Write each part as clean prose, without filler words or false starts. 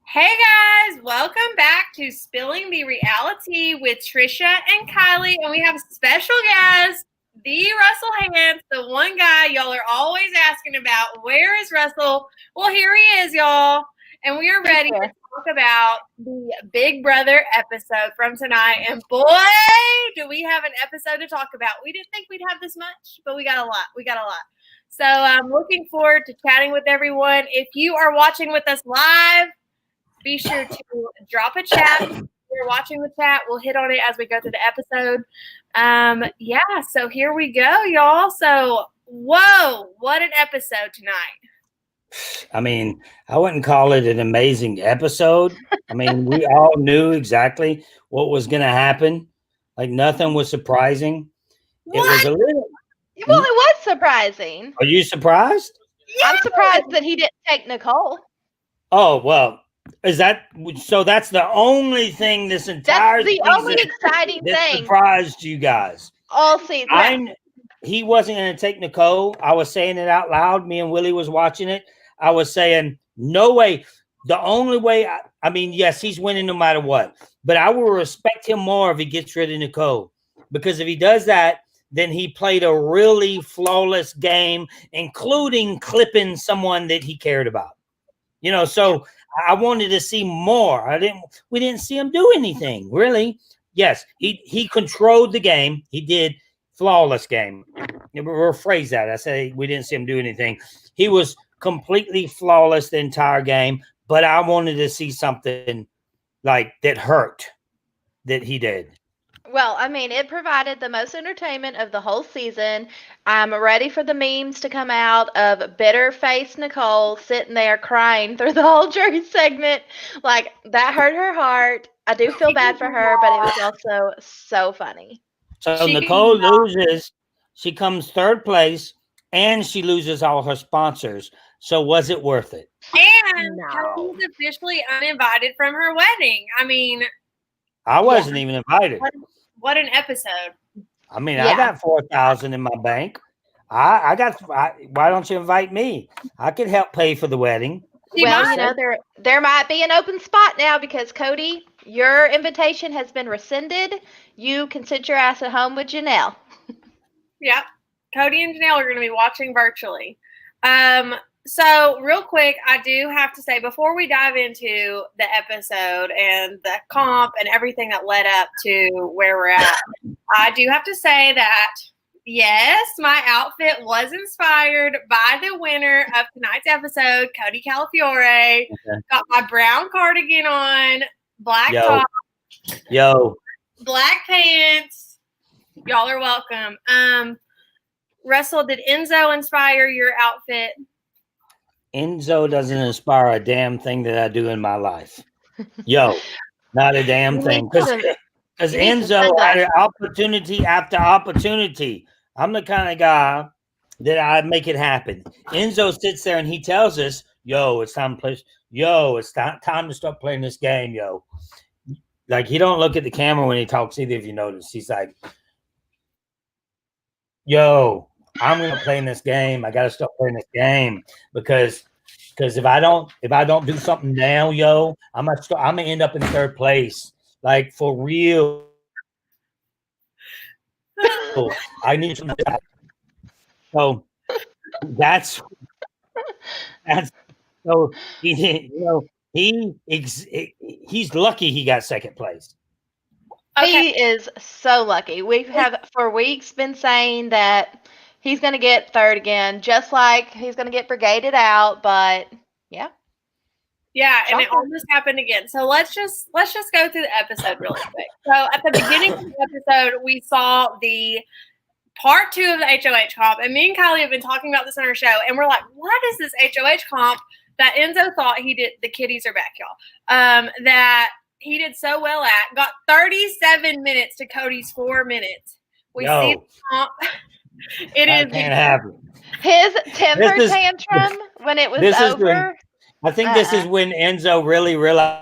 Hey guys, welcome back to Spilling the Reality with Trisha and Kiley, and we have a special guest, the Russell Hantz, the one guy y'all are always asking about. Where is Russell? Well, here he is, y'all, and we are ready to talk about the Big Brother episode from tonight. And boy, do we have an episode to talk about. We didn't think we'd have this much, but we got a lot. So I'm looking forward to chatting with everyone. If you are watching with us live, be sure to drop a chat. If you're watching the chat, we'll hit on it as we go through the episode. So here we go, y'all. So, whoa, what an episode tonight. I mean, I wouldn't call it an amazing episode. I mean, we all knew exactly what was going to happen. Like, nothing was surprising. What? It was a little... Well, it was surprising. Are you surprised? Yeah. I'm surprised that he didn't take Nicole. Oh, well, is that so? That's the only thing this entire season only exciting thing surprised you guys all season. He wasn't going to take Nicole. I was saying it out loud. Me and Willie was watching it. I was saying, no way. The only way, I mean, yes, he's winning no matter what, but I will respect him more if he gets rid of Nicole, because if he does that, then he played a really flawless game, including clipping someone that he cared about. You know, so I wanted to see more. We didn't see him do anything, really. Yes, he controlled the game. He did flawless game. Rephrase that. I say we didn't see him do anything. He was completely flawless the entire game, but I wanted to see something like that hurt that he did. Well, I mean, it provided the most entertainment of the whole season. I'm ready for the memes to come out of bitter face Nicole sitting there crying through the whole jury segment. Like, that hurt her heart. I do feel bad for her, but it was also so funny. So Nicole loses. She comes third place, and she loses all her sponsors. So was it worth it? And Cody's officially uninvited from her wedding. I mean, I wasn't even invited. What an episode. I mean, I got $4,000 in my bank. Why don't you invite me? I could help pay for the wedding. Well, you know, there might be an open spot now because, Cody, your invitation has been rescinded. You can sit your ass at home with Janelle. Yep. Cody and Janelle are going to be watching virtually. So real quick, I do have to say, before we dive into the episode and the comp and everything that led up to where we're at, I do have to say that, yes, my outfit was inspired by the winner of tonight's episode, Cody Calafiore. Okay. Got my brown cardigan on, black top, black pants. Y'all are welcome. Russell, did Enzo inspire your outfit? Enzo doesn't inspire a damn thing that I do in my life. Not a damn thing. Because Enzo had opportunity after opportunity. I'm the kind of guy that I make it happen. Enzo sits there and he tells us, it's time to play. It's time to start playing this game, Like, he don't look at the camera when he talks either, if you notice. He's like, I'm gonna play in this game. I gotta start playing this game because if I don't do something now, I'm gonna end up in third place. Like, for real. I need some. So that's so he's lucky he got second place. Okay. He is so lucky. We have for weeks been saying that he's going to get third again, just like he's going to get brigaded out. But yeah, and it almost happened again. So let's just go through the episode really quick. So at the beginning of the episode, we saw the part 2 of the HOH comp, and me and Kiley have been talking about this on our show, and we're like, what is this HOH comp that Enzo thought he did? The kitties are back, y'all. That he did so well at. Got 37 minutes to Cody's 4 minutes. We see the comp. Can't have it. His temper tantrum when it was over. I think this is when Enzo really realizes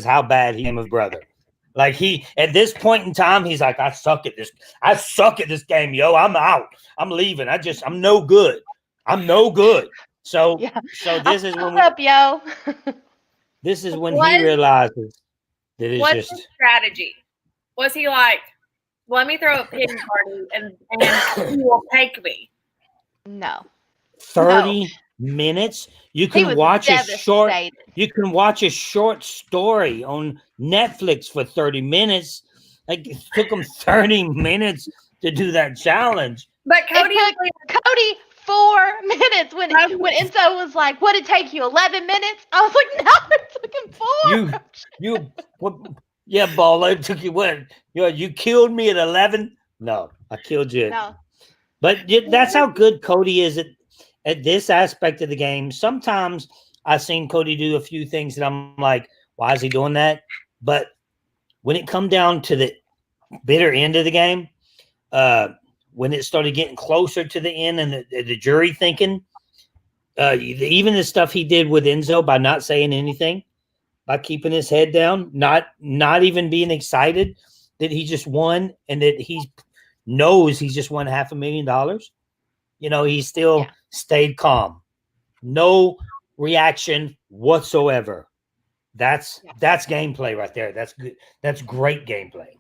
how bad he is with brother. Like, he, at this point in time, he's like, I suck at this game, I'm out. I'm leaving. I'm no good. So Yeah. this is when What's up, yo? this is when What- he realizes that it's What's his just strategy? Was he like, let me throw a pity party and he will take me? No. 30 minutes. You He can was watch a short. devastated. You can watch a short story on Netflix for 30 minutes. Like it took him 30 minutes to do that challenge. But Cody, It took Cody 4 minutes when Enzo was like, "What did it take you? 11 minutes?" I was like, "No, it took him 4." Yeah, Baller, it took you what? You killed me at 11. No, I killed you. No. But that's how good Cody is at this aspect of the game. Sometimes I've seen Cody do a few things that I'm like, why is he doing that? But when it come down to the bitter end of the game, when it started getting closer to the end and the jury thinking, even the stuff he did with Enzo by not saying anything, by keeping his head down, not even being excited that he just won and that he knows he's just won $500,000. He still stayed calm. No reaction whatsoever. That's gameplay right there. That's good. That's great gameplay.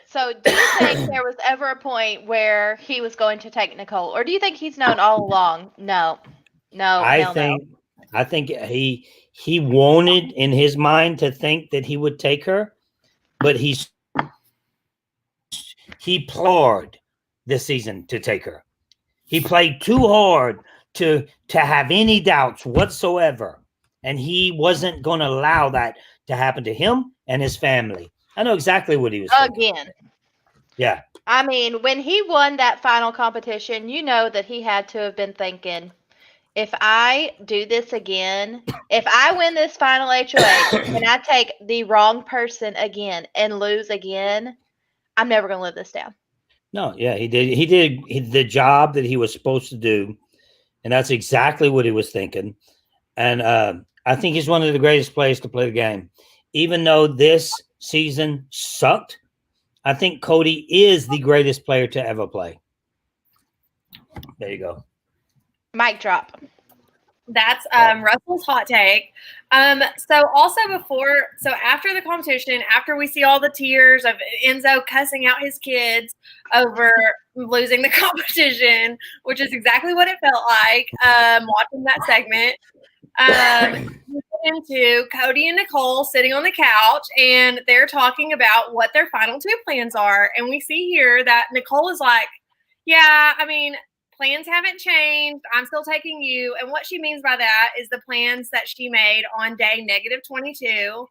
So, do you think there was ever a point where he was going to take Nicole, or do you think he's known all along? No. I think he wanted in his mind to think that he would take her, but he played this season to take her. He played too hard to have any doubts whatsoever, and he wasn't going to allow that to happen to him and his family. I know exactly what he was thinking. Again. Yeah. I mean, when he won that final competition, you know that he had to have been thinking, if I do this again, if I win this final HOH and I take the wrong person again and lose again, I'm never going to live this down. No, yeah, he did. He did the job that he was supposed to do, and that's exactly what he was thinking. And I think he's one of the greatest players to play the game. Even though this season sucked, I think Cody is the greatest player to ever play. There you go. Mic drop. That's Russell's hot take. So after the competition, after we see all the tears of Enzo cussing out his kids over losing the competition, which is exactly what it felt like watching that segment. We get into Cody and Nicole sitting on the couch, and they're talking about what their final 2 plans are. And we see here that Nicole is like, yeah, I mean, plans haven't changed. I'm still taking you. And what she means by that is the plans that she made on day -22,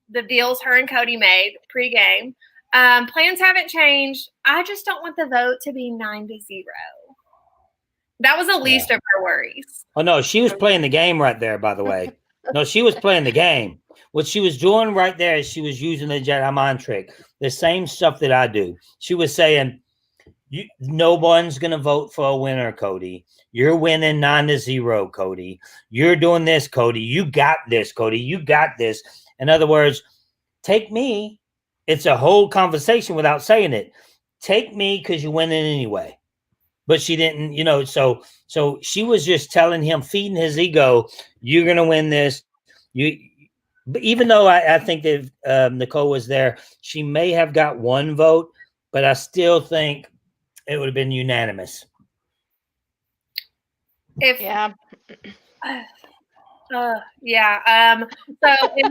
the deals her and Cody made pregame. Plans haven't changed. I just don't want the vote to be 9-0. That was the least of her worries. Oh, no, she was playing the game right there, by the way. No, she was playing the game. What she was doing right there is she was using the Jedi mind trick, the same stuff that I do. She was saying, no one's going to vote for a winner, Cody. You're winning 9-0, Cody. You're doing this, Cody. You got this, Cody. You got this. In other words, take me. It's a whole conversation without saying it. Take me because you're winning anyway. But she didn't, so she was just telling him, feeding his ego, you're going to win this. But even though I think that Nicole was there, she may have got 1 vote, but I still think it would have been unanimous. So in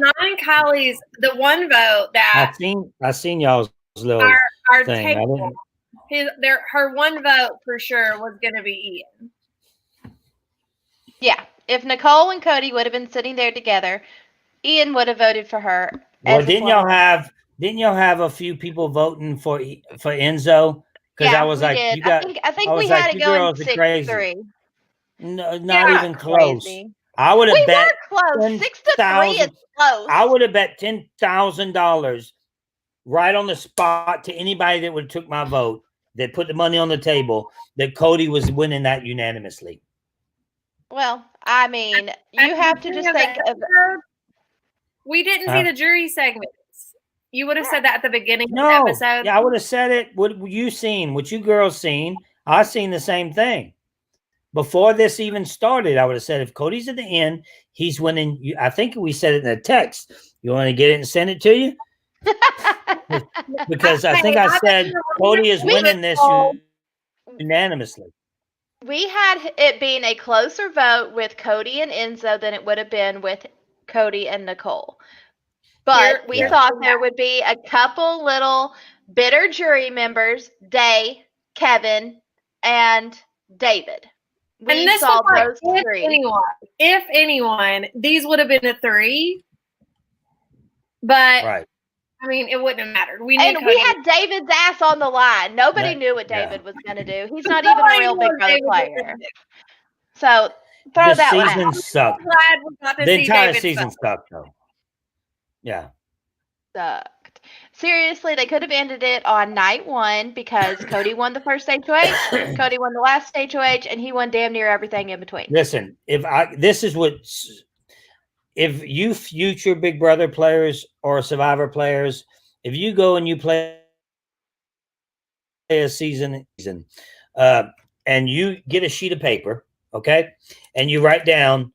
mine, Kylie's the 1 vote that I seen y'all's little our thing. table. Her 1 vote for sure was going to be Ian. Yeah, if Nicole and Cody would have been sitting there together, Ian would have voted for her. Well, didn't y'all have a few people voting for Enzo? Because I was like, did. you got. I think we had it going 6-3. No, not even close. Crazy. I would have bet were close. 6-3 is close. I would have bet $10,000 right on the spot to anybody that would have took my vote, that put the money on the table, that Cody was winning that unanimously. Well, I mean, you have to just think of. We didn't see the jury segments. You would have said that at the beginning of the episode. Yeah, I would have said it. What you seen? What you girls seen? I seen the same thing. before this even started, I would have said if Cody's at the end, he's winning. I think we said it in the text. You want to get it and send it to you? Because I think I said Cody is winning this unanimously. We had it being a closer vote with Cody and Enzo than it would have been with Cody and Nicole. But we thought there would be a couple little bitter jury members, Day, Kevin, and David. We and this saw was those three. If anyone, these would have been a 3. But right. I mean, it wouldn't have mattered. We had David's ass on the line. Nobody knew what David was going to do. He's not even a real Big Brother player. So throw that one out. The season sucked. The entire season sucked, though. Yeah. Sucked. Seriously, they could have ended it on night 1 because Cody won the first HOH, Cody won the last HOH, and he won damn near everything in between. Listen, if you future Big Brother players or Survivor players, if you go and you play a season, and you get a sheet of paper, okay, and you write down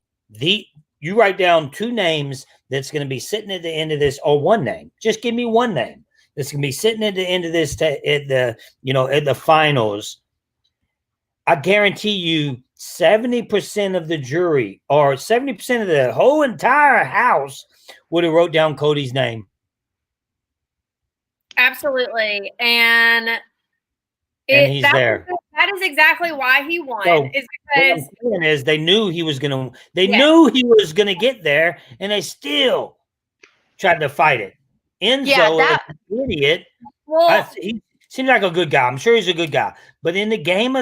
2 names that's going to be sitting at the end of this, or 1 name. Just give me 1 name that's going to be sitting at the end of this at the finals. I guarantee you 70% of the jury or 70% of the whole entire house would have wrote down Cody's name. Absolutely. And he's there. That is exactly why he won. So, is because what I'm saying is they knew he was going to. They knew he was going to get there, and they still tried to fight it. Enzo, is an idiot. Well, he seems like a good guy. I'm sure he's a good guy, but in the game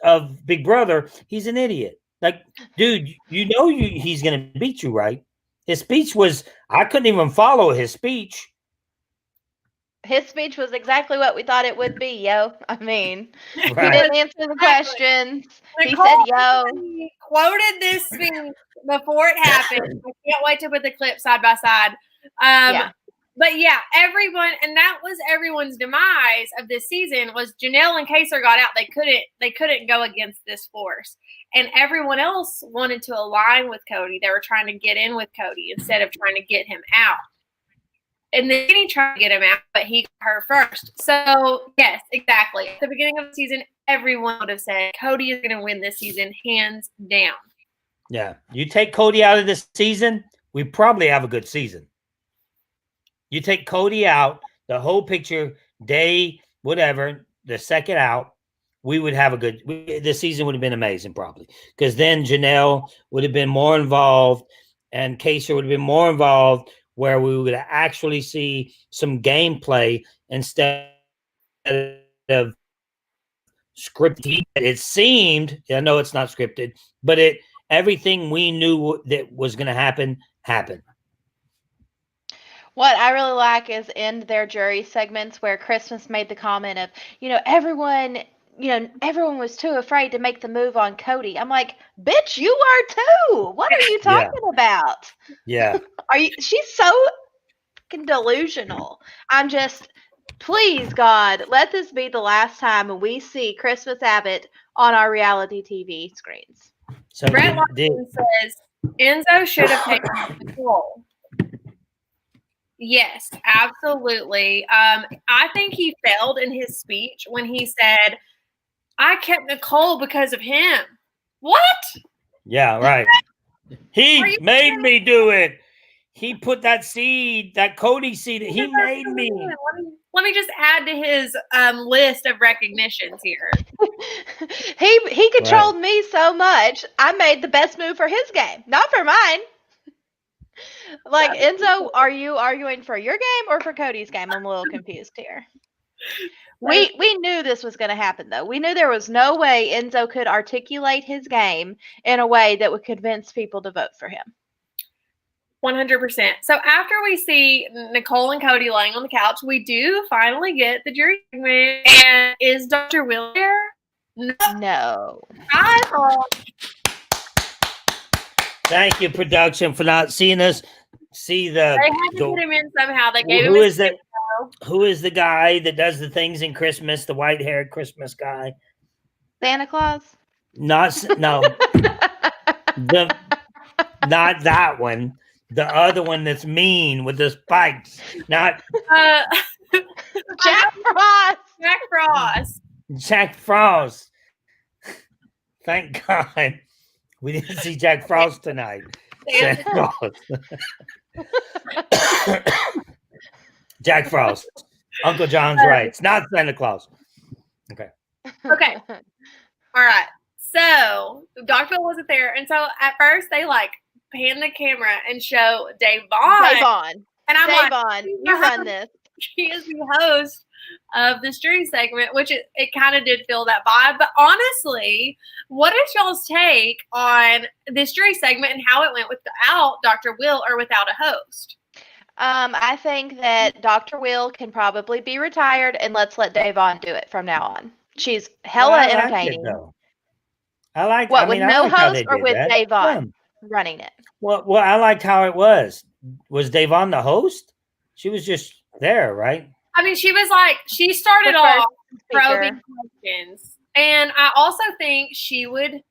of Big Brother, he's an idiot. Like, dude, he's going to beat you, right? His speech was. I couldn't even follow his speech. His speech was exactly what we thought it would be, yo. I mean, right. He didn't answer the questions. Nicole, he said, yo. He quoted this speech before it happened. I can't wait to put the clip side by side. But yeah, everyone, and that was everyone's demise of this season was Janelle and Kaser got out. They couldn't go against this force. And everyone else wanted to align with Cody. They were trying to get in with Cody instead of trying to get him out. And then he tried to get him out, but he got her first. So, yes, exactly. At the beginning of the season, everyone would have said Cody is going to win this season, hands down. Yeah. You take Cody out of this season, we probably have a good season. You take Cody out, the whole picture, day, whatever, the second out, we would have this season would have been amazing probably. Because then Janelle would have been more involved and Kaser would have been more involved, where we would actually see some gameplay instead of scripted. It seemed, I know it's not scripted, but everything we knew that was going to happen happened. What I really like is in their jury segments where Christmas made the comment of, everyone was too afraid to make the move on Cody. I'm like, bitch, you are too. What are you talking about? Yeah. She's so fucking delusional. I'm just, please, God, let this be the last time we see Christmas Abbott on our reality TV screens. So Brett Larson says Enzo should have taken Nicole. Yes, absolutely. I think he failed in his speech when he said, I kept Nicole because of him. What? Yeah, right. He made me do it. He put that seed, that Cody seed. He made me. Let me just add to his list of recognitions here. He controlled me so much. I made the best move for his game, not for mine. Like, Enzo, are you arguing for your game or for Cody's game? I'm a little confused here. We knew this was going to happen, though. We knew there was no way Enzo could articulate his game in a way that would convince people to vote for him. 100%. So after we see Nicole and Cody laying on the couch, we do finally get the jury segment. And is Dr. Will there? No. I thought. Thank you, production, for not seeing us see the. They had to get him in somehow. They gave him. Who is the guy that does the things in Christmas? The white-haired Christmas guy. Santa Claus. No, not that one. The other one that's mean with the spikes. Not Jack Frost. Jack Frost. Jack Frost. Thank God we didn't see Jack Frost tonight. Jack Frost. Jack Frost. Uncle John's right. It's not Santa Claus. Okay. Okay. All right. So Dr. Bill wasn't there, and so at first they like pan the camera and show Dave Vaughn. And I'm Dave like, Vaughn, you run this. He is the host of this jury segment, which it kind of did feel that vibe. But honestly, what is y'all's take on this jury segment and how it went without Dr. Will or without a host? I think that Dr. Will can probably be retired, and let's let Dave Vaughn do it from now on. She's hella entertaining. I like what, with no host or with Dave Vaughn running it? Well, I liked how it was. Was Dave Vaughn the host? She was just there, right? I mean, she was like, she started off probing questions. And I also think she would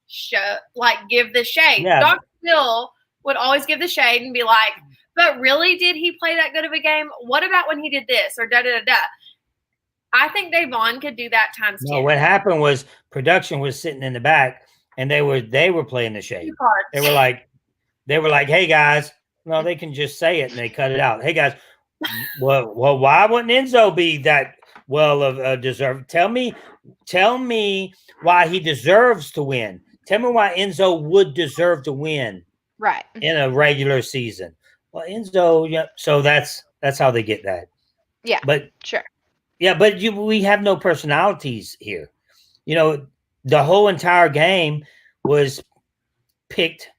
give the shade. Yeah. Dr. Bill would always give the shade and be like, but really, did he play that good of a game? What about when he did this or da-da-da-da? I think Dave Vaughn could do that times 10. No, what happened was production was sitting in the back and they were playing the shade. They were like, hey guys, no, they can just say it and they cut it out. Hey guys, well, why wouldn't Enzo be that deserved? Tell me why he deserves to win. Tell me why Enzo would deserve to win, right, in a regular season. Well, Enzo, yeah. So that's how they get that. Yeah, but sure. Yeah, but we have no personalities here. You know, the whole entire game was picked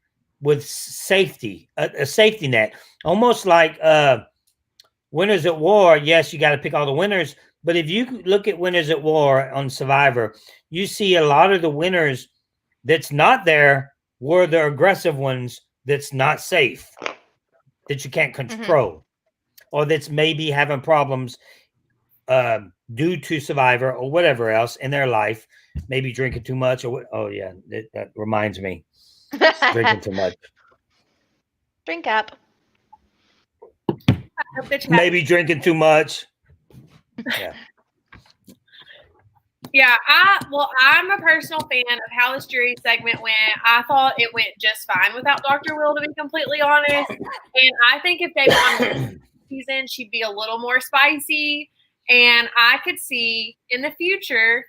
with safety, a safety net, almost like Winners at War. Yes, you got to pick all the winners. But if you look at Winners at War on Survivor, you see a lot of the winners that's not there were the aggressive ones that's not safe, that you can't control, or that's maybe having problems due to Survivor or whatever else in their life, maybe drinking too much or what. Oh yeah, that reminds me, drinking too much. Drink up. Maybe drinking too much. Yeah. Yeah, I'm a personal fan of how this jury segment went. I thought it went just fine without Dr. Will, to be completely honest. And I think if they won the season, she'd be a little more spicy. And I could see in the future,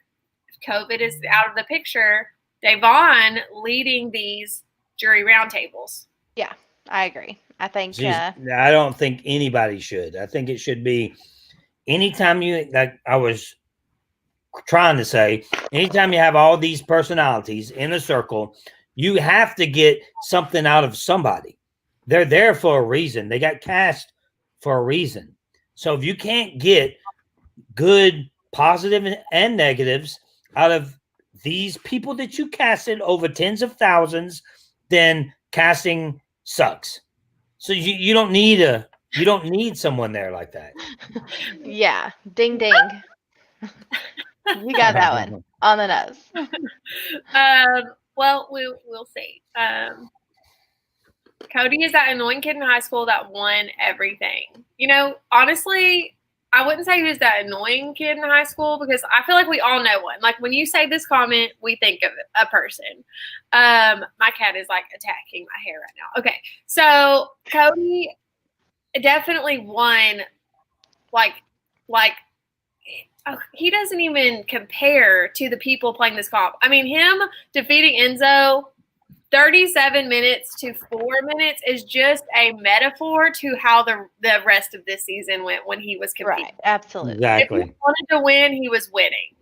if COVID is out of the picture, Devon leading these jury roundtables. Yeah, I agree. I think I don't think anybody should. I think it should be anytime you, like I was trying to say, anytime you have all these personalities in a circle, you have to get something out of somebody. They're there for a reason. They got cast for a reason. So if you can't get good, positive, and negatives out of these people that you casted over tens of thousands, then casting sucks. So you don't need someone there like that. Yeah, ding ding. You got that one on the nose. Well, we'll see. Cody is that annoying kid in high school that won everything. You know, honestly, I wouldn't say he was that annoying kid in high school because I feel like we all know one. Like when you say this comment, we think of a person. My cat is like attacking my hair right now. Okay, so Cody definitely won. He doesn't even compare to the people playing this comp. I mean, him defeating Enzo 37 minutes to 4 minutes is just a metaphor to how the rest of this season went when he was competing. Right, absolutely. Exactly. If he wanted to win, he was winning.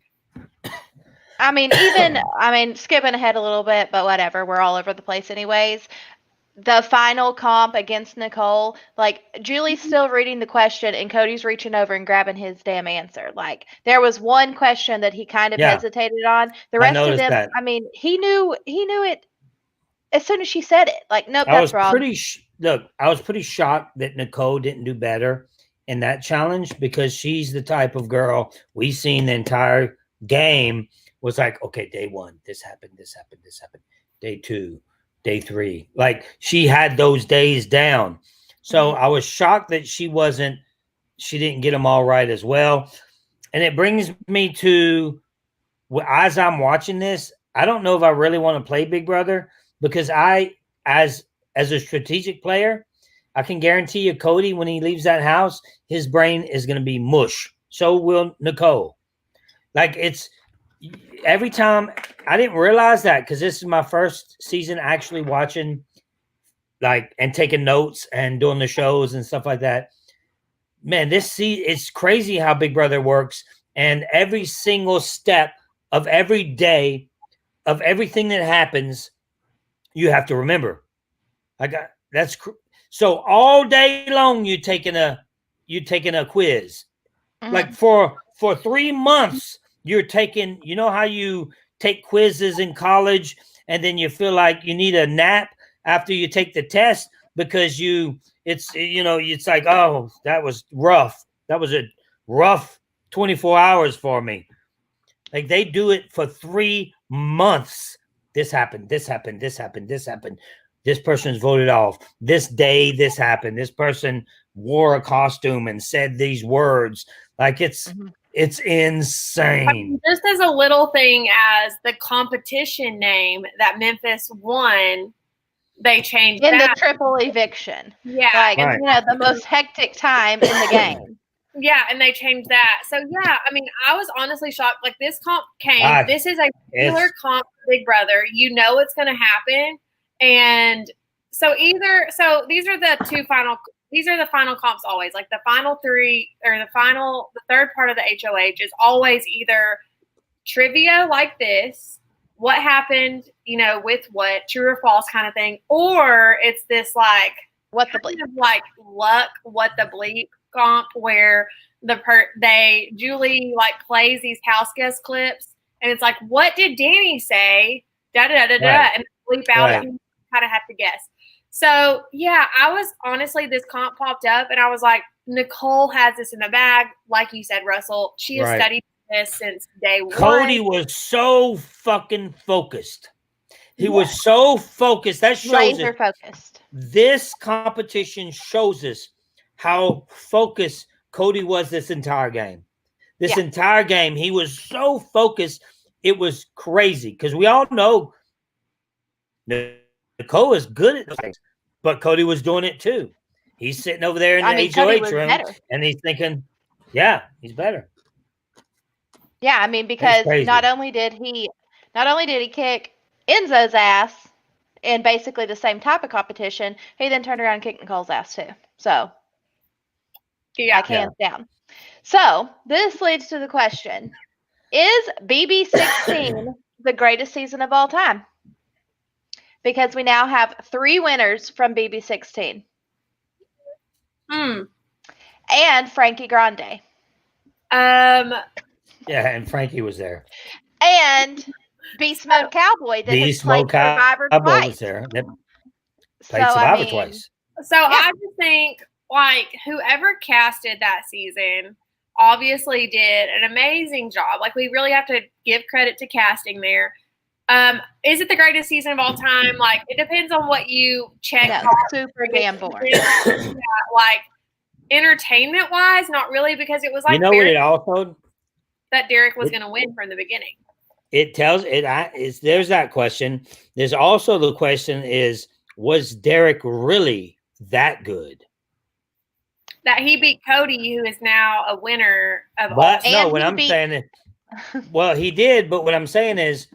I mean, skipping ahead a little bit, but whatever. We're all over the place anyways. The final comp against Nicole, like Julie's still reading the question and Cody's reaching over and grabbing his damn answer. Like there was one question that he kind of hesitated on. The rest of them, I mean, he knew it as soon as she said it. Like, nope, that's wrong. I was pretty shocked that Nicole didn't do better in that challenge because she's the type of girl we've seen the entire game was like, okay, day 1, this happened. Day 2, day 3. Like she had those days down. So I was shocked that she didn't get them all right as well. And it brings me to, as I'm watching this, I don't know if I really want to play Big Brother, because as a strategic player, I can guarantee you, Cody, when he leaves that house, his brain is going to be mush. So will Nicole. Like it's every time. I didn't realize that, because this is my first season actually watching, like, and taking notes and doing the shows and stuff like that. Man, it's crazy how Big Brother works, and every single step of every day of everything that happens, you have to remember. So all day long you're taking a quiz. Like for 3 months you're taking, you know how you take quizzes in college and then you feel like you need a nap after you take the test, because it's like, oh, that was rough. That was a rough 24 hours for me. Like they do it for 3 months. This happened. This person's voted off. This day, this happened. This person wore a costume and said these words. Like it's insane. I mean, just as a little thing as the competition name that Memphis won, they changed in that. the triple eviction. Yeah. Like, right. the most hectic time in the game. Yeah, and they changed that. So, yeah, I mean, I was honestly shocked. Like, this comp came. This is a regular comp for Big Brother. You know it's going to happen. And so these are the final comps always. Like, the final 3 or the third part of the HOH is always either trivia like this, what happened, with what, true or false kind of thing, or it's this, like, what the bleep, like luck, what the bleep comp, where Julie like plays these house guest clips and it's like, what did Danny say? Da da da da, right. And bleep out and you kind of have to guess. So yeah, I was honestly, this comp popped up and I was like, Nicole has this in the bag. Like you said, Russell, she has studied this since day 1. Cody was so fucking focused. He was so focused. That shows laser focused. This competition shows us how focused Cody was this entire game. This entire game, he was so focused. It was crazy, because we all know Nicole is good at those things, but Cody was doing it too. He's sitting over there in the HOH room, and he's thinking, he's better. Yeah, I mean, because not only did he kick Enzo's ass in basically the same type of competition, he then turned around and kicked Nicole's ass too. So, hands down. So, this leads to the question, is BB16 the greatest season of all time? Because we now have 3 winners from BB16. And Frankie Grande. And Frankie was there. And Beast Mode Cowboy that has played Survivor twice. Was there. Played Survivor twice. So I just think, like, whoever casted that season obviously did an amazing job. Like, we really have to give credit to casting there. Is it the greatest season of all time? Like, it depends on what you check. No, super damn boring. Like, entertainment-wise, not really, because it was like what it also that Derek was going to win from the beginning. It tells it is. There's that question. There's also the question is, was Derek really that good? That he beat Cody, who is now a winner of all. No, what I'm saying is, well, he did, but what I'm saying is,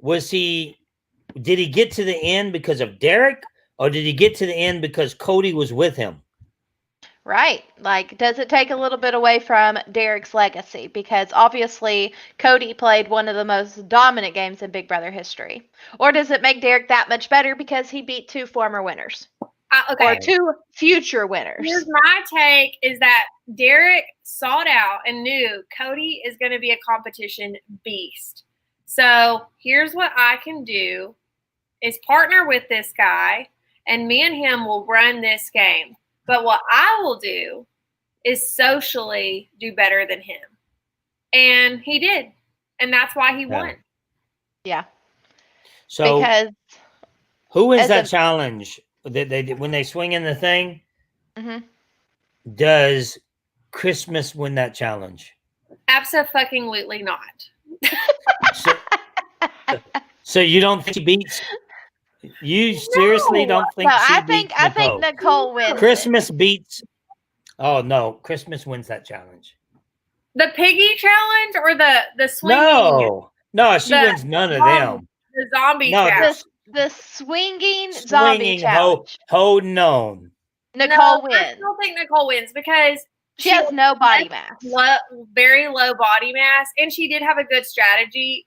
did he get to the end because of Derek, or did he get to the end because Cody was with him? Right. Like, does it take a little bit away from Derek's legacy? Because obviously Cody played one of the most dominant games in Big Brother history. Or does it make Derek that much better because he beat 2 former winners? Or 2 future winners? Here's my take, is that Derek sought out and knew Cody is going to be a competition beast. So here's what I can do is partner with this guy, and me and him will run this game. But what I will do is socially do better than him. And he did. and that's why he won. Yeah. So Because who wins as that a- challenge? They when they swing in the thing, Mhm. does Christmas win that challenge? Absolutely not. So you don't think she beats? You seriously don't think No, she I beats think Nicole wins. Christmas beats. Oh no, Christmas wins that challenge. The piggy challenge or the swinging? No, she The wins none of them. The zombie No, challenge. The swinging zombie challenge. holding on. Nicole I wins. still think Nicole wins because She has no body mass. Very low body mass, and she did have a good strategy.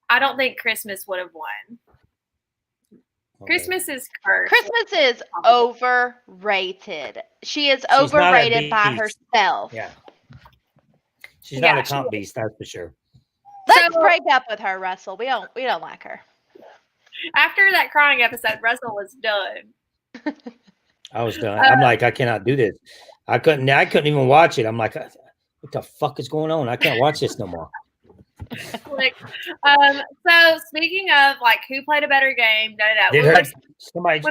I don't think Christmas would have won. Okay. Christmas is cursed. Christmas is overrated. She is overrated by herself. Yeah. She's not a comp beast, that's for sure. Let's break up with her, Russell. We don't like her. After that crying episode, Russell was done. I was done. I'm like, I cannot do this. I couldn't even watch it. I'm like, what the fuck is going on? I can't watch this no more. So speaking of like who played a better game, somebody?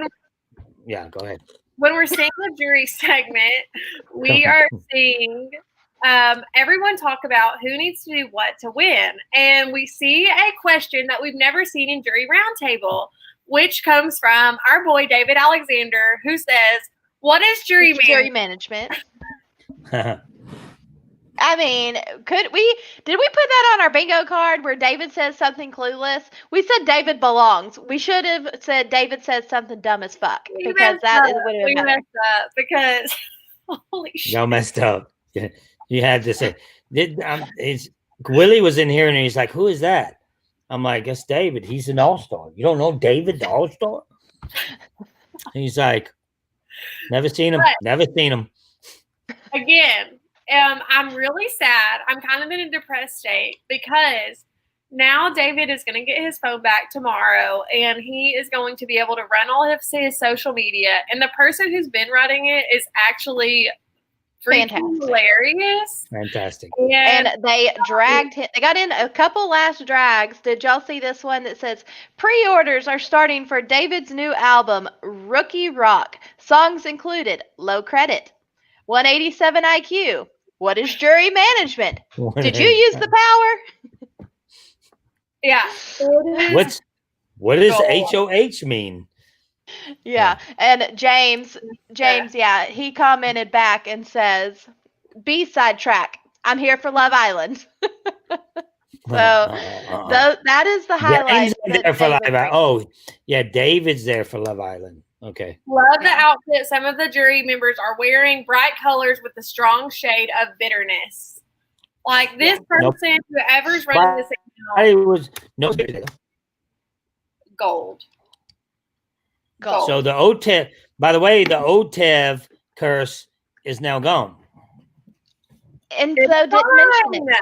Yeah, go ahead. When we're seeing the jury segment, we are seeing everyone talk about who needs to do what to win, and we see a question that we've never seen in Jury Roundtable, which comes from our boy David Alexander, who says, "What is jury management?" I mean, did we put that on our bingo card where David says something clueless? We said David belongs. We should have said David says something dumb as fuck, because we messed up because holy shit. Y'all messed up. You had to say, Willie was in here and he's like, who is that? I'm like, it's David. He's an all-star. You don't know David, the all-star? He's like, never seen him. Never seen him. Again, I'm really sad. I'm kind of in a depressed state because now David is going to get his phone back tomorrow, and he is going to be able to run all of his social media. And the person who's been running it is actually freaking hilarious. Fantastic. And they dragged him. They got in a couple last drags. Did y'all see this one that says pre-orders are starting for David's new album, Rookie Rock? Songs included Low Credit, 187 IQ. What is jury management? Did you use the power? Yeah. What does HOH mean? Yeah. And James, he commented back and says, B-side track, I'm here for Love Island. That is the highlight. There for Love Island. Oh, yeah, David's there for Love Island. Okay. Love the outfit. Some of the jury members are wearing bright colors with a strong shade of bitterness. Like this person, whoever's running this account, it was gold. So the OTEV, by the way, the OTEV curse is now gone. And so didn't mention it.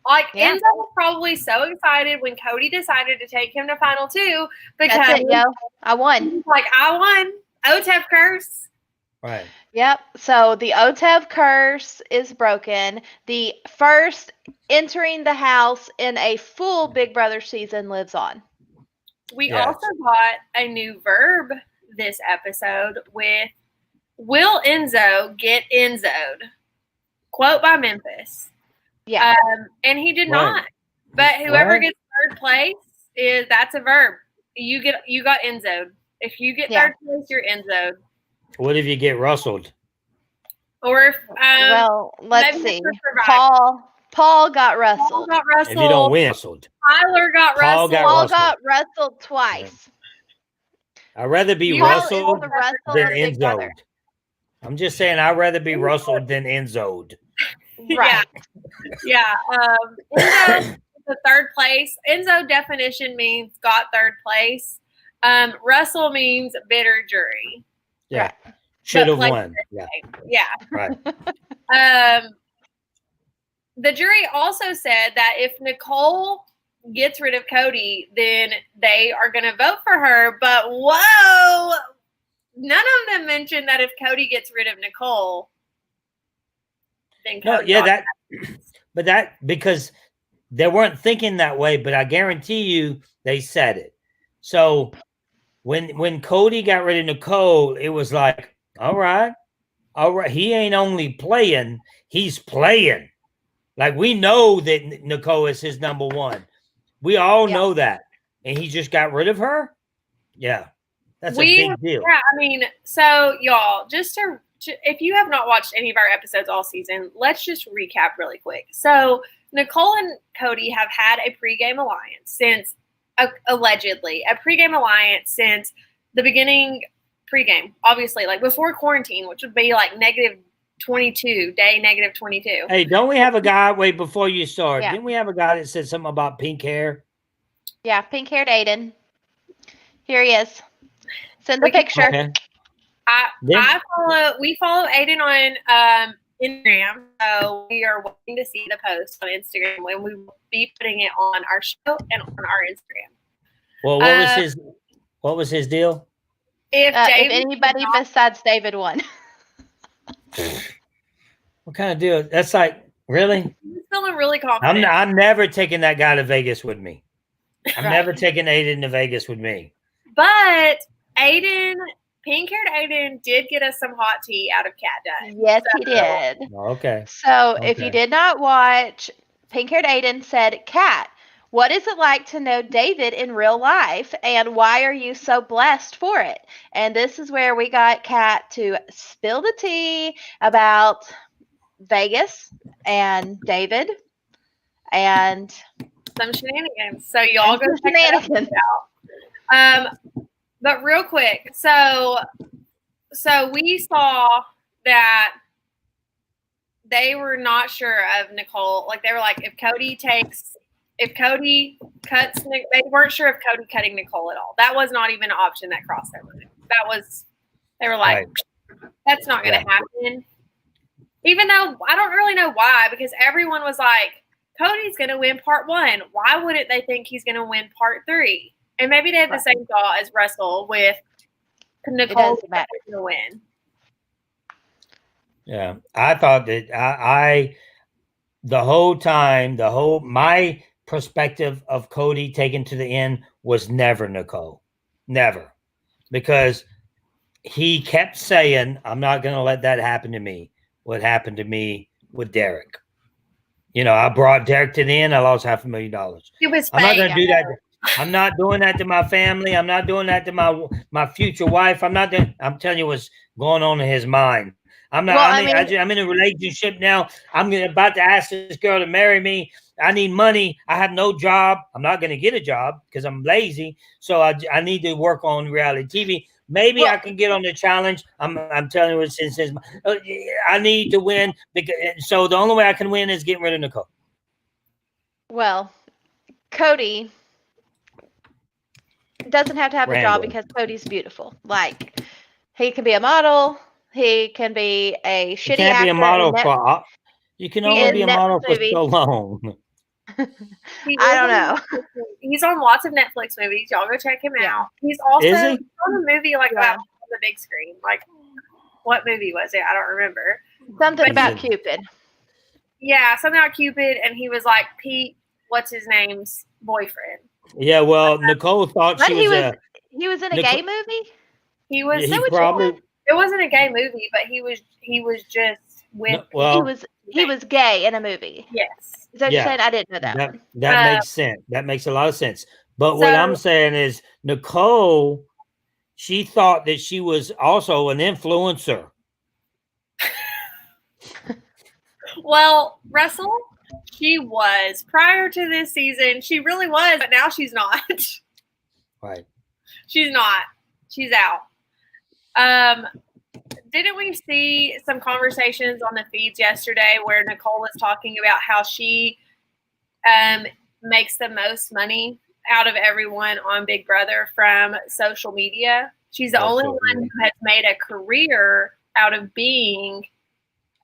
Like Enzo was probably so excited when Cody decided to take him to Final Two because that's it, yo. I won. Like I won. OTEV curse. Right. Yep. So the OTEV curse is broken. The first entering the house in a full Big Brother season lives on. We also got a new verb this episode with will Enzo get Enzo'd? Quote by Memphis. Yeah. And he did not. But whoever gets third place that's a verb. You got Enzo'd. If you get third place, you're Enzo'd. What if you get rustled? Or if well, let's see. Paul got rustled. Paul got rustled. If you don't win, rustled. Tyler got rustled. Paul got rustled twice. I'd rather be rustled than Enzo'd. I'm just saying I'd rather be rustled than Enzo'd. Right. Yeah. Enzo the third place. Enzo definition means got third place. Russell means bitter jury. Yeah. Should have won. Yeah. Right. The jury also said that if Nicole gets rid of Cody, then they are going to vote for her. But whoa, none of them mentioned that if Cody gets rid of Nicole, then Cody because they weren't thinking that way, but I guarantee you they said it. So when Cody got rid of Nicole, it was like, all right. He ain't only playing, he's playing. Like, we know that Nicole is his number one. We all know that. And he just got rid of her? Yeah. That's a big deal. Yeah, I mean, so y'all, just to if you have not watched any of our episodes all season, let's just recap really quick. So Nicole and Cody have had a pregame alliance since, allegedly, a pregame alliance since the beginning pregame, obviously, like before quarantine, which would be like -22, day -22. Hey, don't we have a guy, wait, before you start, Yeah. didn't we have a guy that said something about pink hair? Yeah, pink-haired Aiden. Here he is. Send the picture. Okay. We follow Aiden on Instagram, so we are waiting to see the post on Instagram when we will be putting it on our show and on our Instagram. Well, what was his deal? If anybody besides David won. What kind of deal? That's like, really? He's feeling really confident. I'm never taking that guy to Vegas with me. I'm never taking Aiden to Vegas with me. But pink-haired Aiden did get us some hot tea out of Cat Dunn. Yes, he did. Okay. So if you did not watch, pink-haired Aiden said, Cat, what is it like to know David in real life, and why are you so blessed for it? And this is where we got Kat to spill the tea about Vegas and David and some shenanigans. So y'all go check that out. But real quick, so we saw that they were not sure of Nicole. Like, they were like, if Cody cuts, they weren't sure if Cody cutting Nicole at all. That was not even an option that crossed their mind. They were like, that's not going to happen. Even though I don't really know why, because everyone was like, Cody's going to win part 1. Why wouldn't they think he's going to win part 3? And maybe they had the same thought as Russell with Nicole going to win. Yeah, I thought that the whole time, my perspective of Cody taken to the end was never Nicole. Never. Because he kept saying, I'm not going to let that happen to me. What happened to me with Derek. You know, I brought Derek to the end. I lost $500,000. I'm not going to do that. I'm not doing that to my family. I'm not doing that to my future wife. I'm telling you what's going on in his mind. I'm in a relationship now. I'm about to ask this girl to marry me. I need money. I have no job. I'm not going to get a job because I'm lazy. So I need to work on reality TV. Maybe I can get on the challenge. I'm telling you, since I need to win. So the only way I can win is getting rid of Nicole. Well, Cody doesn't have to have a job because Cody's beautiful. Like, he can be a model. He can be a shitty actor. You can't be a model you can only be a model for so long. I don't know. He's on lots of Netflix movies. Y'all go check him out. He's also on a movie about on the big screen. Like, what movie was it? I don't remember. Something about Cupid. Yeah, something about Cupid, and he was like Pete, what's his name's boyfriend. Yeah, well, Nicole thought he was in a gay movie? He was. It wasn't a gay movie, but he was just with. He was gay in a movie. Yes. Is that what you're saying? I didn't know that. That makes sense. That makes a lot of sense. But what I'm saying is, Nicole, she thought that she was also an influencer. Well, Russell, she was prior to this season. She really was, but now she's not. Right. She's not. She's out. Didn't we see some conversations on the feeds yesterday where Nicole was talking about how she makes the most money out of everyone on Big Brother from social media? She's the only one who has made a career out of being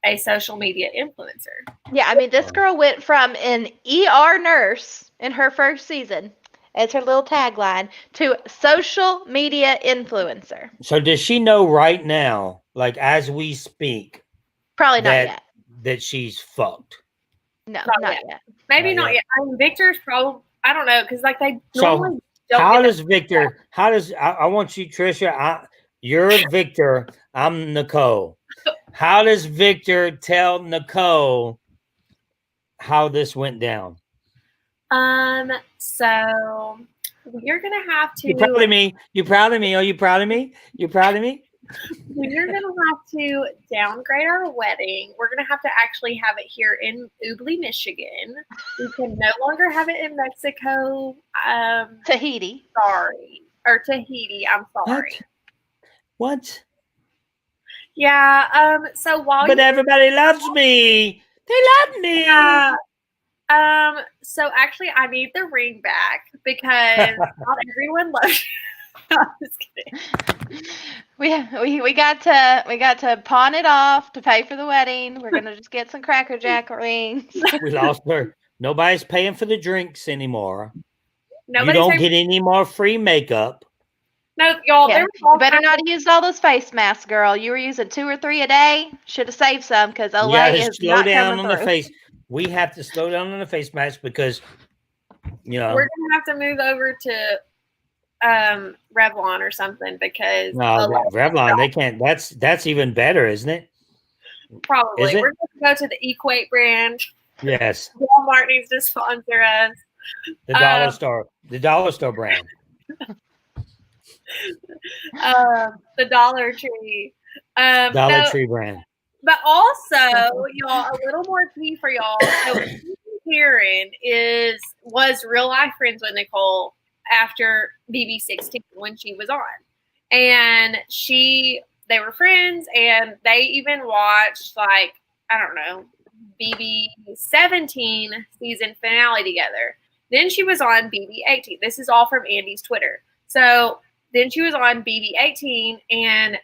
a social media influencer. Yeah, I mean, this girl went from an ER nurse in her first season, as her little tagline, to social media influencer. So does she know right now, like as we speak, probably not yet, that she's fucked? No, Not not yet. yet. Maybe Not not yet. I mean, Victor's probably, I don't know, because like they So, normally don't how get does Victor? How does I want you, Trisha? You're Victor. I'm Nicole. How does Victor tell Nicole how this went down? So you're gonna have to. You proud of me? You proud of me? Are you proud of me? You proud of me? We're gonna have to downgrade our wedding. We're gonna have to actually have it here in Ubly, Michigan. We can no longer have it in Mexico. Tahiti. Sorry, or Tahiti. I'm sorry. What? Yeah. So while But everybody loves me. They love me. So actually, I need the ring back because not everyone loves. I'm just kidding. We got to pawn it off to pay for the wedding. We're gonna just get some Cracker Jack rings. We lost her. Nobody's paying for the drinks anymore. Nobody's You don't get any more free makeup. No, y'all. Yeah, you better not have used all those face masks, girl. You were using 2 or 3 a day. Should have saved some because Olay is slow not down coming on through. the face. We have to slow down on the face mask because, you know, we're gonna have to move over to Revlon or something because Revlon they can't. That's even better, isn't it? Probably. Is it? We're going to go to the Equate brand. Yes. Walmart needs to sponsor us. The Dollar Store brand. The Dollar Tree. Dollar Tree brand. But also, y'all, a little more tea for y'all. So Karen was real life friends with Nicole after BB16 when she was on. And they were friends and they even watched like, I don't know, BB17 season finale together. Then she was on BB18. This is all from Andy's Twitter. So then she was on BB18 and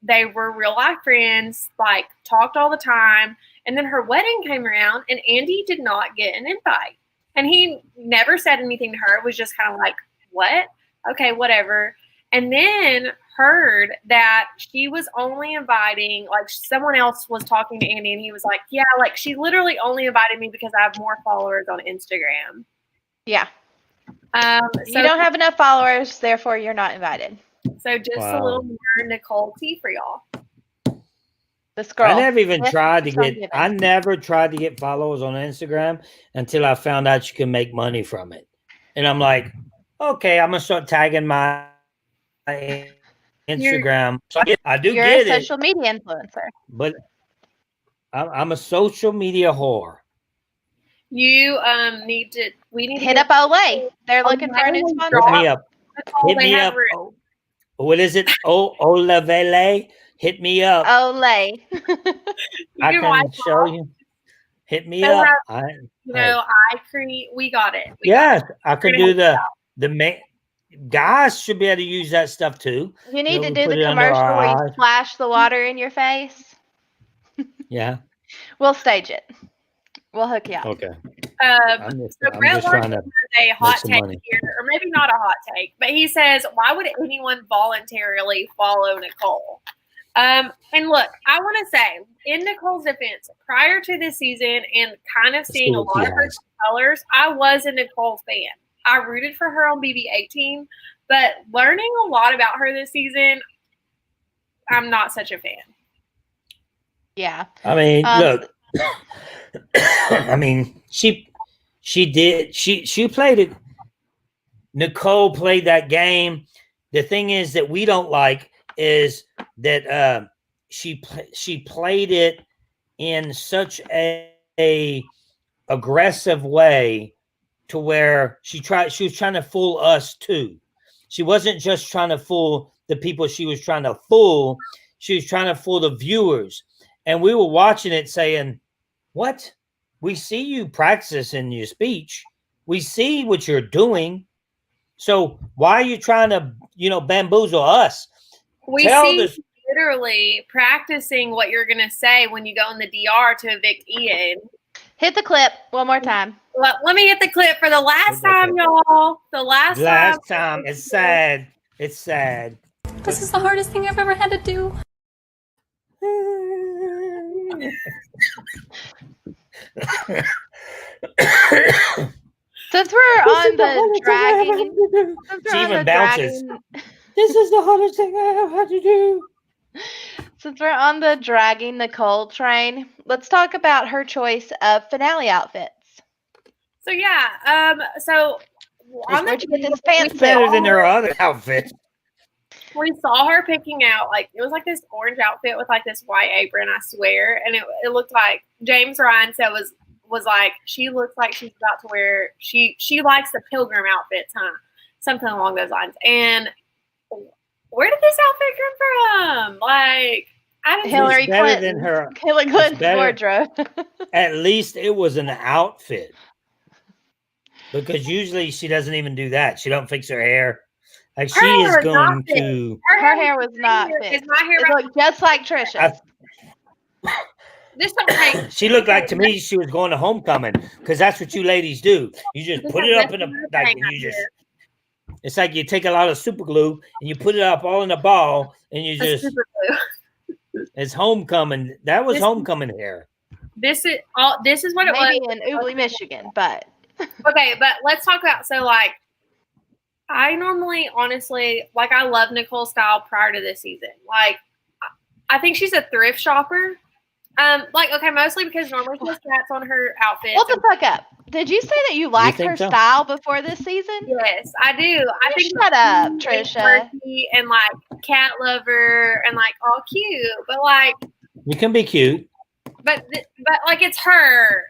they were real life friends, like talked all the time. And then her wedding came around and Andy did not get an invite. And he never said anything to her. It was just kind of like, what? Okay, whatever. And then heard that she was only inviting, like someone else was talking to Andy and he was like, yeah, like she literally only invited me because I have more followers on Instagram. Yeah. So you don't have enough followers, therefore you're not invited. So just a little more Nicole tea for y'all. The scroll. I never tried to get followers on Instagram until I found out you can make money from it. And I'm like, okay, I'm gonna start tagging my Instagram. You're a social media influencer. But I'm a social media whore. You we need to hit up Olay. They're looking for a new sponsor. Hit me up. Hit me up. What is it? Olavele? Hit me up. Olay. I can show you. Hit me up. We got it. Yes, I could do the main. Guys should be able to use that stuff too. You need to do the commercial where you splash the water in your face. Yeah. We'll stage it. We'll hook you up. Okay. I'm just trying to a hot take here, or maybe not a hot take, but he says, why would anyone voluntarily follow Nicole? And look, I want to say, in Nicole's defense, prior to this season and kind of seeing a lot of her colors, I was a Nicole fan. I rooted for her on BB18, but learning a lot about her this season, I'm not such a fan. Yeah. I mean, look. I mean, she played it. Nicole played that game. The thing is that we don't like is that she played it in such a aggressive way to where she was trying to fool us too. She wasn't just trying to fool the people she was trying to fool. She was trying to fool the viewers. And we were watching it saying, what? We see you practicing your speech. We see what you're doing. So why are you trying to, bamboozle us? We see literally practicing what you're going to say when you go in the DR to evict Ian. Hit the clip one more time. Let me hit the clip for the last time, y'all. The last time. It's sad. It's sad. This is the hardest thing I've ever had to do. Since we're on the dragging, She even bounces. This is the hardest thing I ever had to do. Since we're on the dragging Nicole train, let's talk about her choice of finale outfits. So yeah, so on Where'd the you get this fancy? Better than her other outfit. we saw her picking out, like, it was like this orange outfit with like this white apron, I swear, and it looked like James Ryan said was like, she looks like she's about to wear, she likes the pilgrim outfits, huh? Something along those lines. And where did this outfit come from? Like, I didn't Hillary It's better Clinton. than her. Hillary Clinton's wardrobe. At least it was an outfit. Because usually she doesn't even do that. She don't fix her hair. Like she is going to. Her hair was not fixed. Is my hair It looked just like Trisha's. This don't take. She looked like to me she was going to homecoming because that's what you ladies do. You just put it up in a like you just. It's like you take a lot of super glue and you put it up all in a ball and you just. It's homecoming. That was homecoming hair. This is what it Maybe was in Ubley, Michigan, but okay. But let's talk about like. I normally, honestly, like, I love Nicole's style prior to this season. Like, I think she's a thrift shopper. Like, okay, mostly because normally she has cats on her outfits. Hold the fuck up. Did you say that you liked her style before this season? Yes, I do. I think shut up, Trisha. And like cat lover and like all cute, but like you can be cute. But like it's her.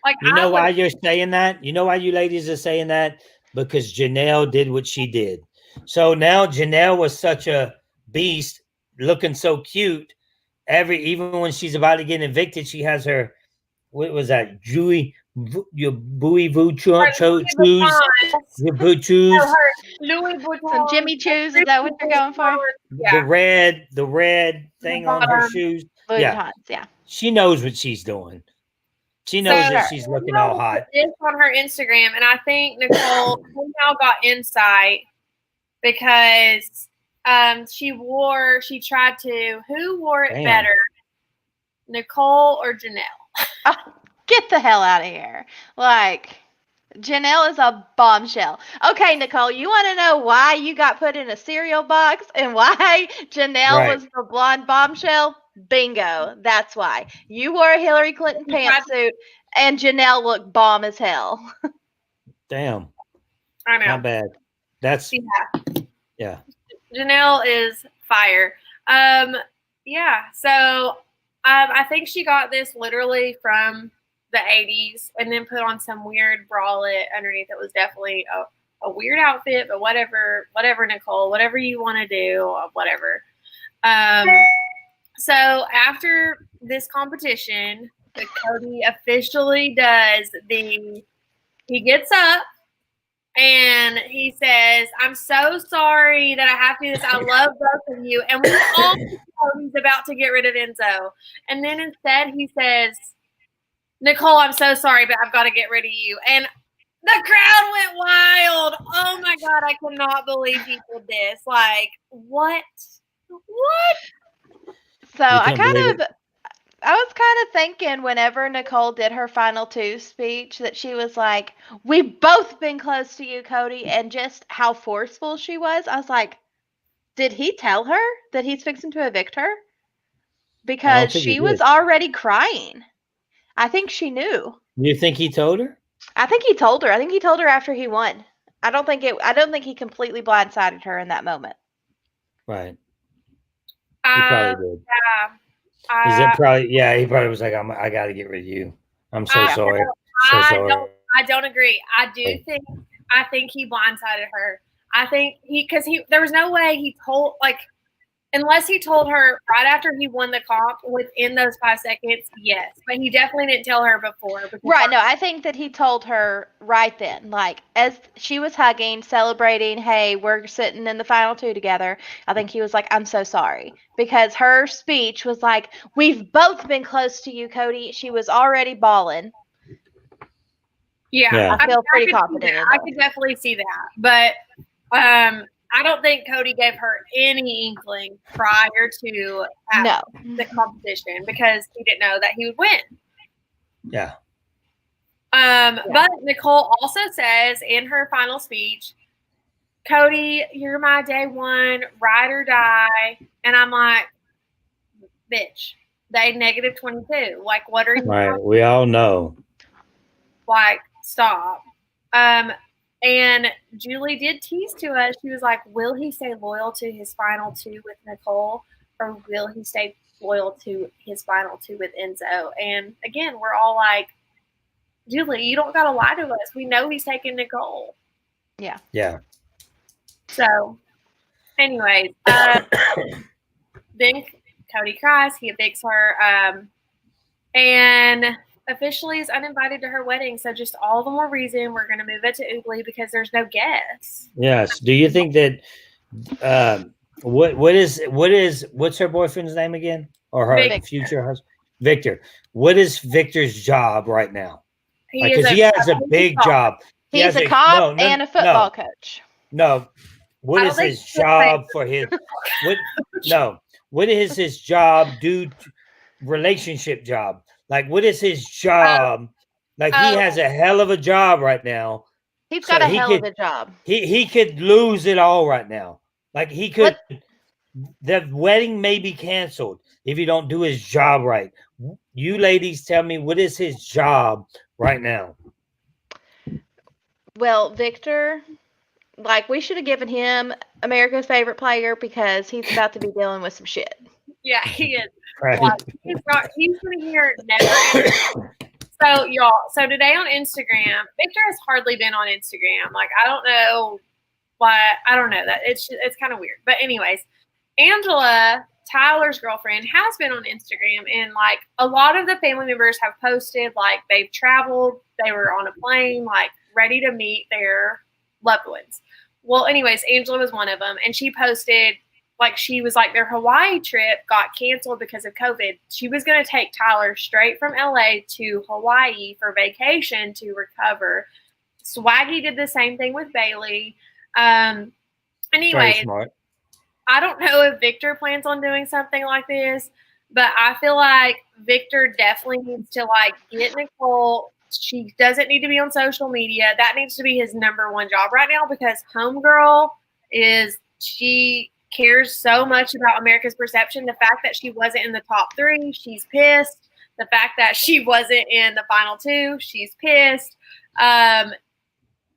Like, you know why you're saying that? You know why you ladies are saying that? Because Janelle did what she did. So now Janelle was such a beast, looking so cute. Even when she's about to get evicted, she has her, what was that? Your Bowie Voo shoes. Your boot shoes. Louis Vuitton. Some Jimmy Choos. Is that what you're going for? Yeah. The red thing on her shoes. Yeah. She knows what she's doing. She knows that she's looking all hot. This on her Instagram, and I think Nicole somehow got insight because who wore it better, Nicole or Janelle? Oh, get the hell out of here. Like, Janelle is a bombshell. Okay, Nicole, you want to know why you got put in a cereal box and why Janelle was the blonde bombshell? Bingo. That's why. You wore a Hillary Clinton pantsuit and Janelle looked bomb as hell. Damn. I know. Not bad. That's yeah. Janelle is fire. Yeah. So I think she got this literally from the 80s and then put on some weird bralette underneath. It was definitely a weird outfit, but whatever, Nicole, whatever you want to do, whatever. So after this competition, Cody officially does he gets up and he says, "I'm so sorry that I have to do this. I love both of you." And we all know he's about to get rid of Enzo. And then instead he says, "Nicole, I'm so sorry, but I've got to get rid of you." And the crowd went wild. Oh my God, I cannot believe he did this. Like, what? So I was kind of thinking whenever Nicole did her final two speech that she was like, "We've both been close to you, Cody," and just how forceful she was. I was like, did he tell her that he's fixing to evict her? Because she was already crying. I think she knew. You think he told her? I think he told her. I think he told her after he won. I don't think he completely blindsided her in that moment. Right. He probably did. Yeah. He probably was like, I got to get rid of you. I'm so sorry. I don't agree. I think he blindsided her. I think because there was no way he told, like, unless he told her right after he won the comp within those 5 seconds, yes. But he definitely didn't tell her before. Right. No, I think that he told her right then. Like, as she was hugging, celebrating, hey, we're sitting in the final two together. I think he was like, "I'm so sorry." Because her speech was like, "We've both been close to you, Cody." She was already bawling. Yeah. I feel pretty confident. I could definitely see that. But I don't think Cody gave her any inkling prior to the competition because he didn't know that he would win. Yeah. But Nicole also says in her final speech, Cody, you're my day one, ride or die. And I'm like, bitch, they negative 22. Like, what are you Right. We all know. Like, stop. And Julie did tease to us. She was like, will he stay loyal to his final two with Nicole, or will he stay loyal to his final two with Enzo? And again, we're all like, Julie, you don't got to lie to us. We know he's taking Nicole. Yeah. Yeah. So, anyways, then Cody cries. He evicts her. And officially is uninvited to her wedding. So just all the more reason we're going to move it to Oogly because there's no guests. Yes. Do you think that what's her boyfriend's name again? Or her Victor. future husband? Victor. What is Victor's job right now? Because he has a big job. He's a cop and a football coach. No. What is his job for his what is his job relationship job? Like, what is his job? He has a hell of a job right now. He's got a hell of a job. He could lose it all right now. Like, he could. The wedding may be canceled if he don't do his job right. You ladies tell me, what is his job right now? Well, Victor, we should have given him America's favorite player because he's about to be dealing with some shit. Yeah, he is. Right. He's going to hear never. So, y'all, today on Instagram, Victor has hardly been on Instagram. I don't know why. I don't know that. It's kind of weird. But anyways, Angela, Tyler's girlfriend, has been on Instagram. And, a lot of the family members have posted, they've traveled. They were on a plane, ready to meet their loved ones. Well, anyways, Angela was one of them. And she posted, their Hawaii trip got canceled because of COVID. She was going to take Tyler straight from LA to Hawaii for vacation to recover. Swaggy did the same thing with Bailey. Anyway, I don't know if Victor plans on doing something like this, but I feel like Victor definitely needs to get Nicole. She doesn't need to be on social media. That needs to be his number one job right now because homegirl she cares so much about America's perception. The fact that she wasn't in the top 3, she's pissed. The fact that she wasn't in the final 2, she's pissed.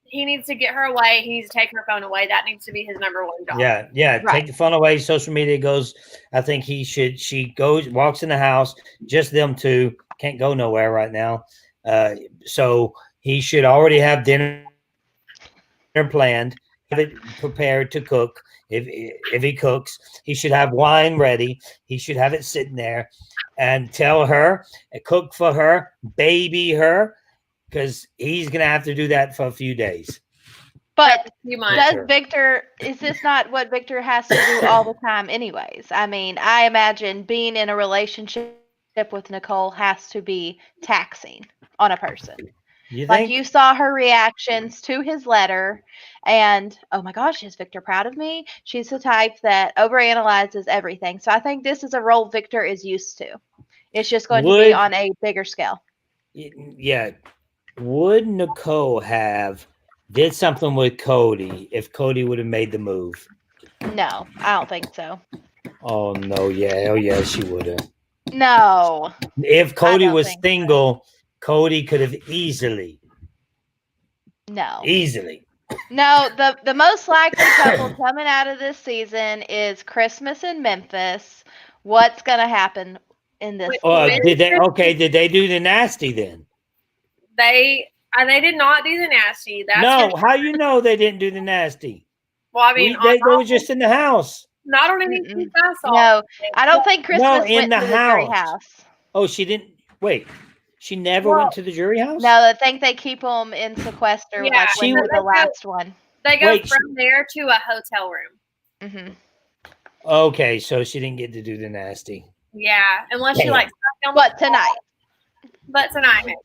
He needs to get her away. He needs to take her phone away. That needs to be his number one job. Yeah. Right. Take the phone away. Social media goes. I think she walks in the house. Just them two. Can't go nowhere right now. So he should already have dinner planned. Have it prepared to cook. If he cooks, he should have wine ready. He should have it sitting there and tell her, cook for her, baby her, because he's going to have to do that for a few days. But is this not what Victor has to do all the time anyways? I mean, I imagine being in a relationship with Nicole has to be taxing on a person. You saw her reactions to his letter and, oh my gosh, is Victor proud of me? She's the type that overanalyzes everything. So I think this is a role Victor is used to. It's just going to be on a bigger scale. Yeah. Would Nicole did something with Cody if Cody would have made the move? No, I don't think so. Oh, no. Yeah. Oh, yeah, she would have. No. If Cody was single, Cody could have easily. No. Easily. No, the most likely couple coming out of this season is Christmas in Memphis. What's going to happen in this? Did they do the nasty then? They did not do the nasty. How you know they didn't do the nasty? Well, I mean, they were just in the house. Not on any No, I don't think Christmas in went the to the jury house. Oh, she didn't. Wait, she never went to the jury house? No, I think they keep them in sequester. Yeah, she was the last one. They go from there to a hotel room. Mm-hmm. Okay, so she didn't get to do the nasty. Yeah, unless she But tonight.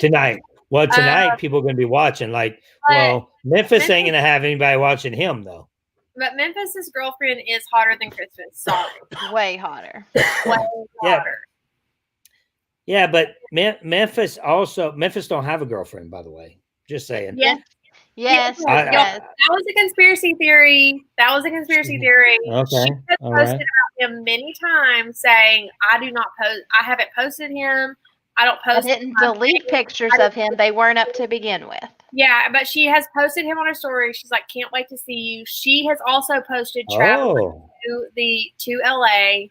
Tonight. Well, tonight people are going to be watching. Memphis ain't going to have anybody watching him though. But Memphis's girlfriend is hotter than Christmas. Sorry. Way hotter. Way hotter. Yeah, but Memphis don't have a girlfriend, by the way. Just saying. Yes. Yes. I- yes. That was a conspiracy theory. Okay. She has All posted right. about him many times saying, I do not post. I haven't posted him. I don't I post. didn't delete pictures of him. They weren't up to begin with. Yeah, but she has posted him on her story. She's like, can't wait to see you. She has also posted traveling to LA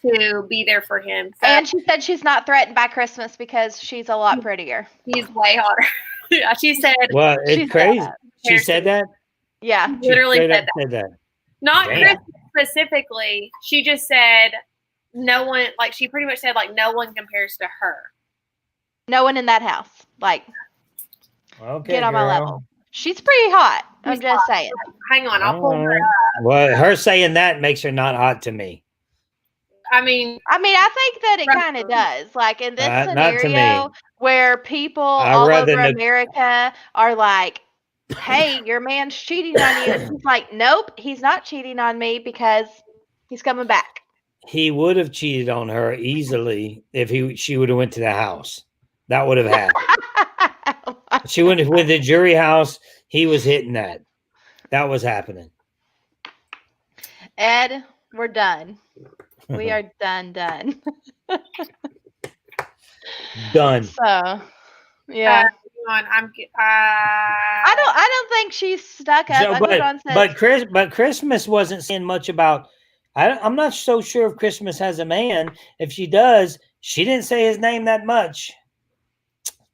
to be there for him. So And she said she's not threatened by Christmas because she's a lot prettier. he's way hotter. Yeah, she said. Well, She it's said crazy. that. She said that? Yeah. She Literally straight said up that. said that. Not Damn. Chris specifically. She just said no one, like she pretty much said like no one compares to her. No one in that house. Like, Okay, get on my girl. level. She's pretty hot. I'm She's just hot. saying. Hang on, I'll pull her Alright. up. Well, her saying that makes her not hot to me. I mean, I think that it kind of does. Like in this Not to scenario me. where people I'd all rather over Nic- America are like, hey, your man's cheating on you. And she's like, nope, he's not cheating on me because he's coming back. He would have cheated on her easily if she would have went to the house. That would have happened. She went with the jury house. He was hitting that. That was happening. Ed, we're done. We are done. Done. So, yeah. hang on, I don't think she's stuck up. So, Uncle John says, but Christmas wasn't saying much about. I'm not so sure if Christmas has a man. If she does, she didn't say his name that much.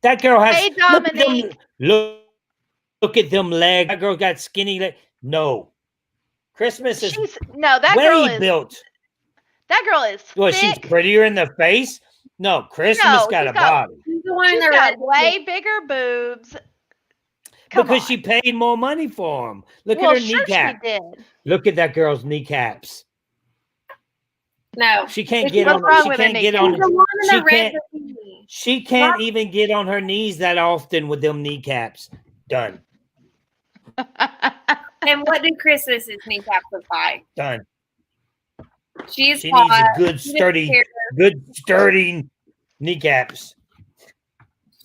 That girl has. Hey, Dominique. Look at them legs. That girl got skinny legs. No, Christmas is that way girl is built. That girl is Well, thick. she's prettier in the face. No, Christmas got a body she's the one in She's the got red. way bigger boobs. Come because on. she paid more money for them. Look Well, at her sure kneecap. she did. Look at that girl's kneecaps. No, She can't What's get on. wrong She with her can't get kneecap? on. she's the one in She the red can't. bikini. She can't even get on her knees that often with them kneecaps. Done. And what do Christmas's kneecaps look like? Done. She's She needs a hot. good She doesn't care. sturdy kneecaps.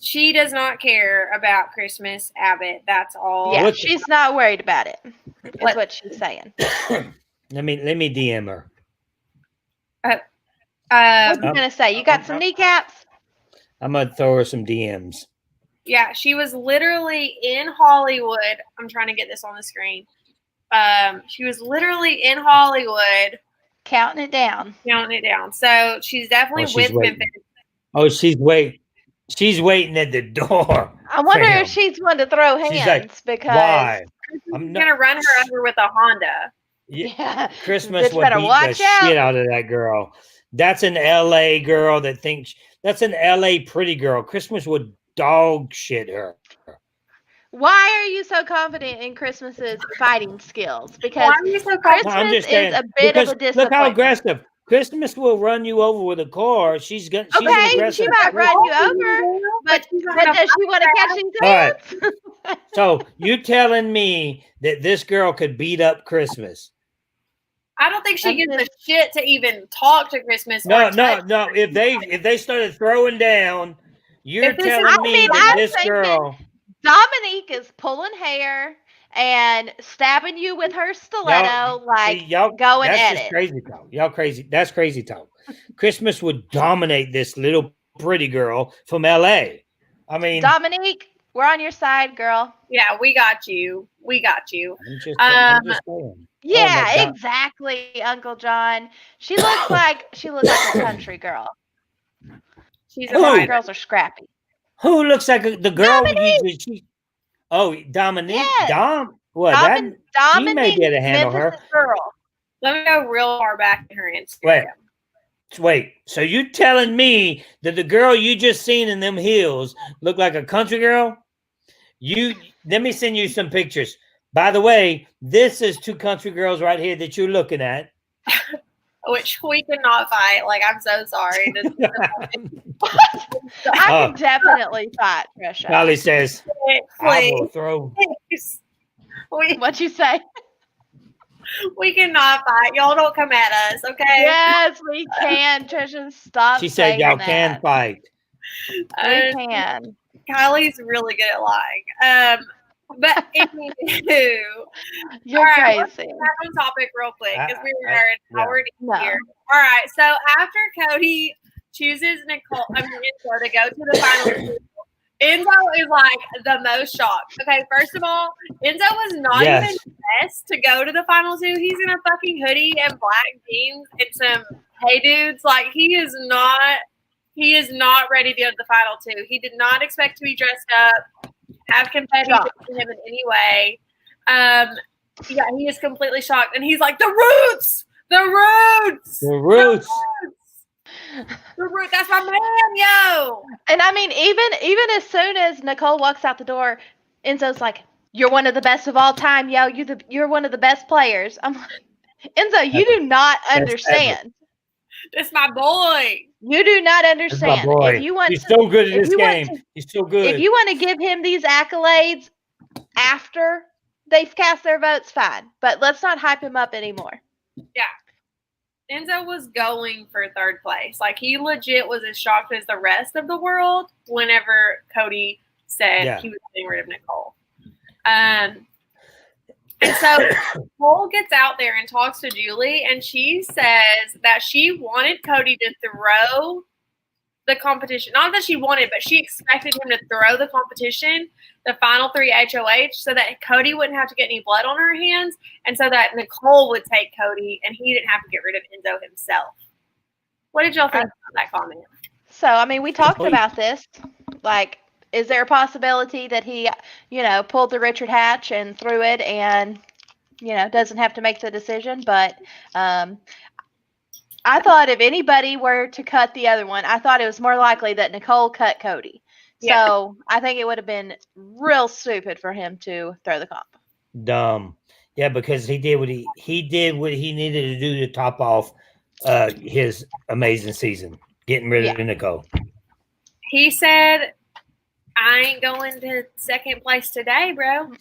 She does not care about Christmas Abbott. That's all. Yeah, Look- she's not worried about it. Is What? what she's saying. Let me DM her. What Um, you gonna say? You got some kneecaps? I'm gonna throw her some DMs. yeah, she was literally in Hollywood. I'm trying to get this on the screen. She was literally in Hollywood Counting it down. counting it down. So she's definitely she's with waiting. Memphis. Oh, she's waiting at the door. I wonder Damn. if she's one to throw She's hands like, because Why? She's I'm gonna run her over with a Honda. yeah, Christmas bitch would better beat watch the out. shit out of that girl. That's an LA girl that thinks that's an LA pretty girl. Christmas would dog shit her. Why are you so confident in Christmas's fighting skills? Because Why are you so Christmas confident? I'm just is saying, a bit of because a discipline. look how aggressive. Christmas will run you over with a car. She's an Okay, aggressive. she might run you over, but she's not does gonna she want to catch these All right. hands? So you telling me that this girl could beat up Christmas? I don't think she I'm gives a just- shit to even talk to Christmas. No, or no, touch no. If they started throwing down, you're If this is- telling I me mean, that I'm this thinking- girl. Dominique is pulling hair and stabbing you with her stiletto, like See, y'all, going that's at just it. crazy talk. Y'all crazy. That's crazy talk. Christmas would dominate this little pretty girl from LA. I mean, Dominique, we're on your side, girl. Yeah, we got you. We got you. I'm just saying. Yeah, my God. exactly, Uncle John. She looks like a country girl. She's Who? a Country fighter. girls are scrappy. Who looks like the girl? Dominique! Dominique. Yes. Dom. Well, that Dominique, she may be able to handle her. Memphis's girl. Let me go real far back in her Instagram. Wait. So you telling me that the girl you just seen in them heels look like a country girl? Let me send you some pictures. By the way, this is two country girls right here that you're looking at. Which we cannot fight. Like, I'm so sorry. I can definitely fight, Trisha. Holly says, I will Please. throw. We, What'd you say? We cannot fight. Y'all don't come at us, okay? Yes, we can. Trisha, stop. She said y'all saying can that. fight. We can. Kylie's really good at lying. But anywho, You're all right, let's crazy. get back on topic real quick because we were an yeah. hour No. here. All right, so after Cody chooses Enzo to go to the final, Enzo is like the most shocked. Okay, first of all, Enzo was not even dressed to go to the final two. He's in a fucking hoodie and black jeans and some hey dudes. Like he is not ready to go to the final two. He did not expect to be dressed up, have confetti in him in any way. Yeah, he is completely shocked, and he's like, the roots. That's my man, yo. And I mean, even as soon as Nicole walks out the door, Enzo's like, "You're one of the best of all time, yo. You're one of the best players." I'm like, Enzo, you do not understand. That's my boy. You do not understand. That's my boy. If you want, he's so good at this game. He's so good. If you want to give him these accolades after they've cast their votes, fine. But let's not hype him up anymore. Yeah. Enzo was going for third place. Like, he legit was as shocked as the rest of the world whenever Cody said he was getting rid of Nicole. And so Nicole gets out there and talks to Julie, and she says that she wanted Cody to throw the competition. Not that she wanted, but she expected him to throw the competition, the final 3 HOH, so that Cody wouldn't have to get any blood on her hands, and so that Nicole would take Cody, and he didn't have to get rid of Enzo himself. What did y'all think about that comment? So, I mean, we talked about this. Like, is there a possibility that he, pulled the Richard Hatch and threw it and, doesn't have to make the decision? But I thought if anybody were to cut the other one, I thought it was more likely that Nicole cut Cody. Yeah. So I think it would have been real stupid for him to throw the comp. Dumb. Yeah, because he did what he needed to do to top off his amazing season, getting rid of Nicole. He said, I ain't going to second place today, bro.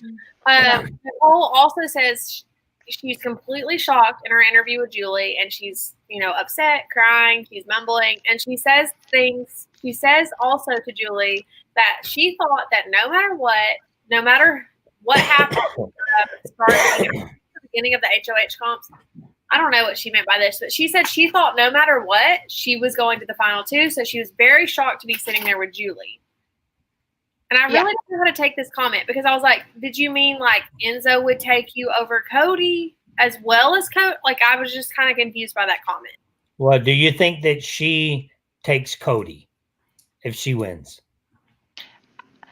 Nicole also says she's completely shocked in her interview with Julie, and she's, upset, crying, she's mumbling, and she says things. She says also to Julie that she thought that no matter what happened as far as the beginning of the HOH comps, I don't know what she meant by this, but she said she thought no matter what, she was going to the final two, so she was very shocked to be sitting there with Julie. And I really don't know how to take this comment, because I was like, did you mean like Enzo would take you over Cody as well as Cody? Like, I was just kind of confused by that comment. Well, do you think that she takes Cody if she wins?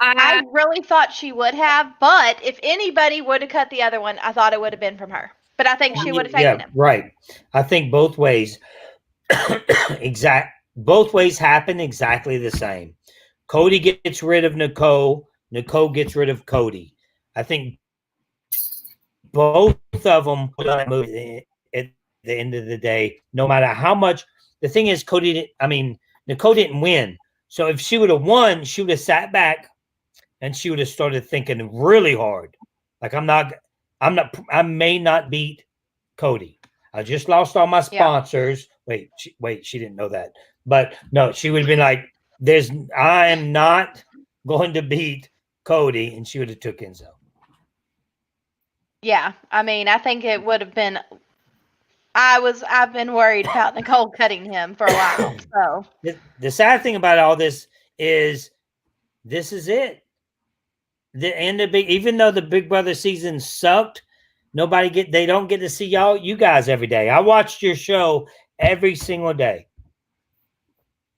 I really thought she would have, but if anybody would have cut the other one, I thought it would have been from her. But I think she would have taken him. Right. I think both ways both ways happen exactly the same. Cody gets rid of Nicole. Nicole gets rid of Cody. I think both of them put on that movie at the end of the day, no matter how much. The thing is, Nicole didn't win. So if she would have won, she would have sat back and she would have started thinking really hard. Like, I may not beat Cody. I just lost all my sponsors. Yeah. Wait, she didn't know that. But no, she would have been like, I am not going to beat Cody, and she would have took Enzo. Yeah, I think it would have been. I've been worried about Nicole cutting him for a while. So the sad thing about all this is it. The end of even though the Big Brother season sucked, they don't get to see you guys every day. I watched your show every single day.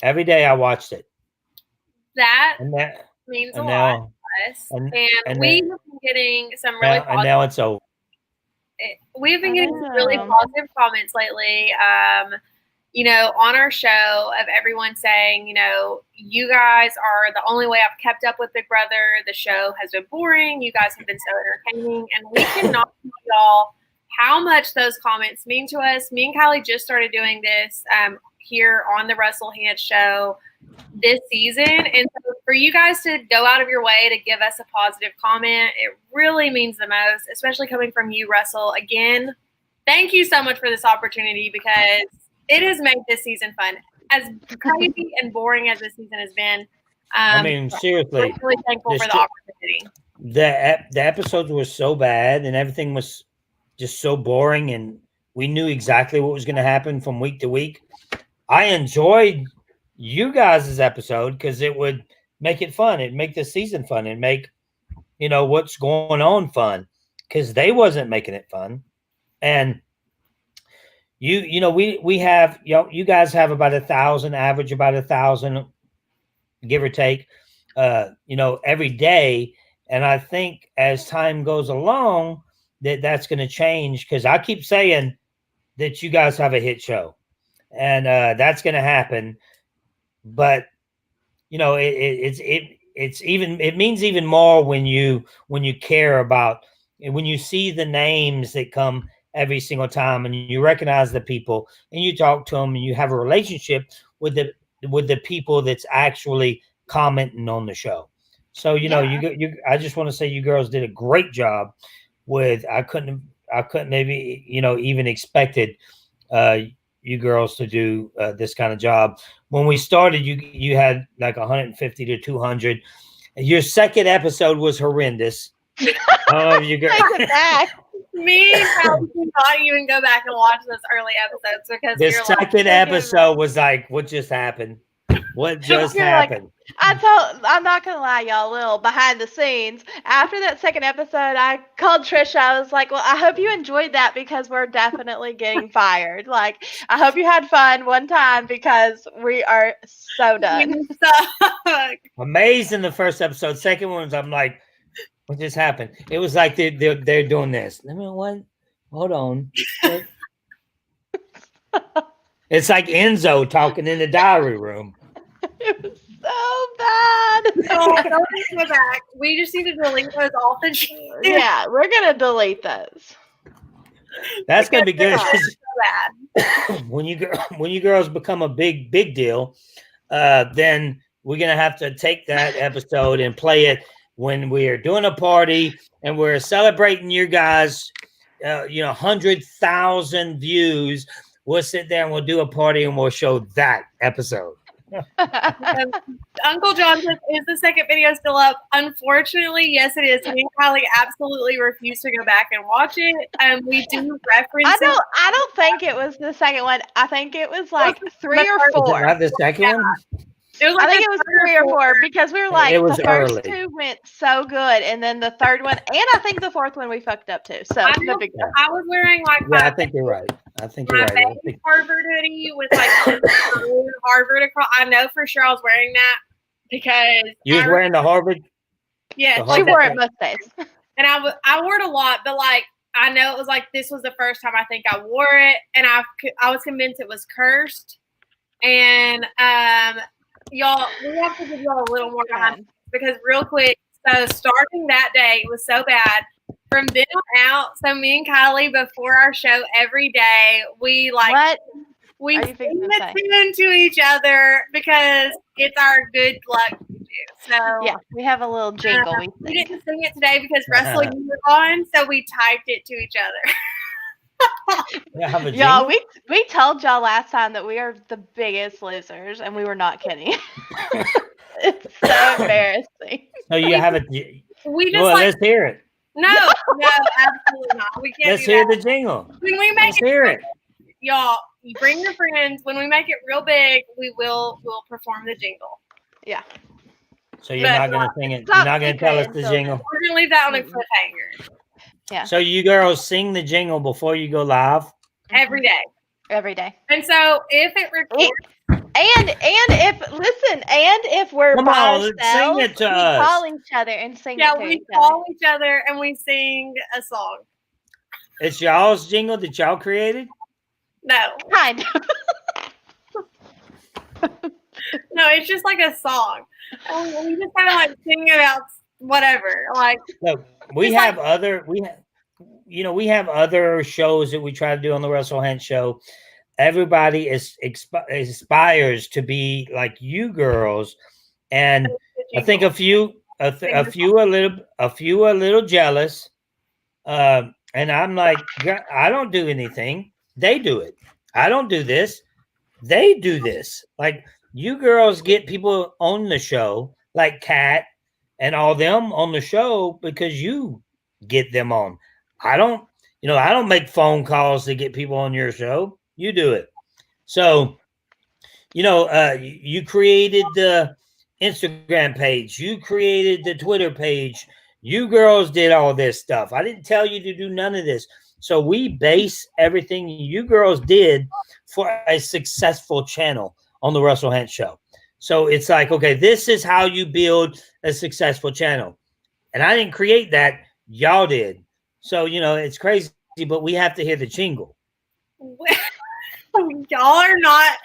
Every day I watched it. That means a lot to us. And we've been getting some really positive. And now it's over. We've been getting some really positive comments lately, on our show, of everyone saying, you guys are the only way I've kept up with Big Brother. The show has been boring. You guys have been so entertaining. And we cannot tell y'all how much those comments mean to us. Me and Kylie just started doing this here on the Russell Hantz show this season. And so for you guys to go out of your way to give us a positive comment, it really means the most, especially coming from you, Russell. Again, thank you so much for this opportunity because it has made this season fun. As crazy and boring as this season has been, I mean, seriously, we're really thankful for the opportunity. The episodes were so bad and everything was just so boring, and we knew exactly what was going to happen from week to week. I enjoyed you guys' episode because it would make it fun. It'd make the season fun and make, what's going on fun, because they wasn't making it fun. And we have, you guys have about 1,000, average about 1,000, give or take, every day. And I think as time goes along, that's going to change, because I keep saying that you guys have a hit show, and that's going to happen. But it means even more when you care about, and when you see the names that come every single time, and you recognize the people, and you talk to them, and you have a relationship with the people that's actually commenting on the show. So I just want to say you girls did a great job with. I couldn't maybe even expected you girls to do this kind of job. When we started, you had like 150 to 200. Your second episode was horrendous. Oh, you girls. Me and Callie did not even go back and watch those early episodes because the second episode was like, what just happened? What just happened? I'm not gonna lie, y'all, a little behind the scenes. After that second episode, I called Trisha. I was like, well, I hope you enjoyed that because we're definitely getting fired. Like, I hope you had fun one time because we are so done. Amazing the first episode. Second one's I'm like, what just happened? It was like they're doing this. I mean, what? Hold on. It's like Enzo talking in the diary room. It was so bad. Don't go back. We just need to delete those off the sheet. Yeah, we're gonna delete those. That's gonna be good. So bad. When you girls become a big deal, then we're gonna have to take that episode and play it when we are doing a party and we're celebrating you guys. 100,000 views. We'll sit there and we'll do a party and we'll show that episode. Uncle John says, is the second video still up? Unfortunately, yes, it is. Me and Kylie absolutely refuse to go back and watch it. We do reference. I don't think it was the second one. I think it was like 3 or 4. Was it not the second one? I think it was 3 or 4 because we were like, the first 2 went so good, and then the third one, and I think the fourth one we fucked up too. So I was wearing like I think you're right. I think you're right. Harvard hoodie with like Harvard across. I know for sure I was wearing that because you was wearing the Harvard. Yeah, she wore it most days, and I wore it a lot, but like I know it was like this was the first time I think I wore it, and I was convinced it was cursed, and y'all, we have to give y'all a little more time because real quick. So starting that day, it was so bad. From then on out, so me and Kylie before our show every day, we we sing the tune to each other because it's our good luck to do. So yeah, we have a little jingle. We didn't sing it today because Russell you were on, so we typed it to each other. Y'all, we told y'all last time that we are the biggest losers, and we were not kidding. It's so embarrassing. So you have it. We just let's hear it. No, absolutely not. We can't. Let's hear the jingle. When we make hear it, y'all, you bring your friends. When we make it real big, we'll perform the jingle. Yeah. So you're not going to sing it. You're not going to tell us the jingle. We're going to leave that on a cliffhanger. Yeah. So you girls sing the jingle before you go live every day. Every day. And so if it records. And if we're by ourselves, sing it to us. We call each other and sing. Yeah, we call each other and we sing a song. It's y'all's jingle that y'all created? No, kind of. No, it's just like a song. We just kind of like sing about whatever. Like look, we have other shows that we try to do on the Russell Hantz Show. Everybody aspires to be like you girls, and I think a few are a little jealous, and And I'm like, I don't do anything. They do it. I don't do this. They do this. Like, you girls get people on the show, like Kat and all them on the show because you get them on. I don't, I don't make phone calls to get people on your show. You do it. So, you created the Instagram page. You created the Twitter page. You girls did all this stuff. I didn't tell you to do none of this. So we base everything you girls did for a successful channel on the Russell Hantz Show. So it's like, okay, this is how you build a successful channel. And I didn't create that. Y'all did. So, it's crazy, but we have to hear the jingle. Y'all are not.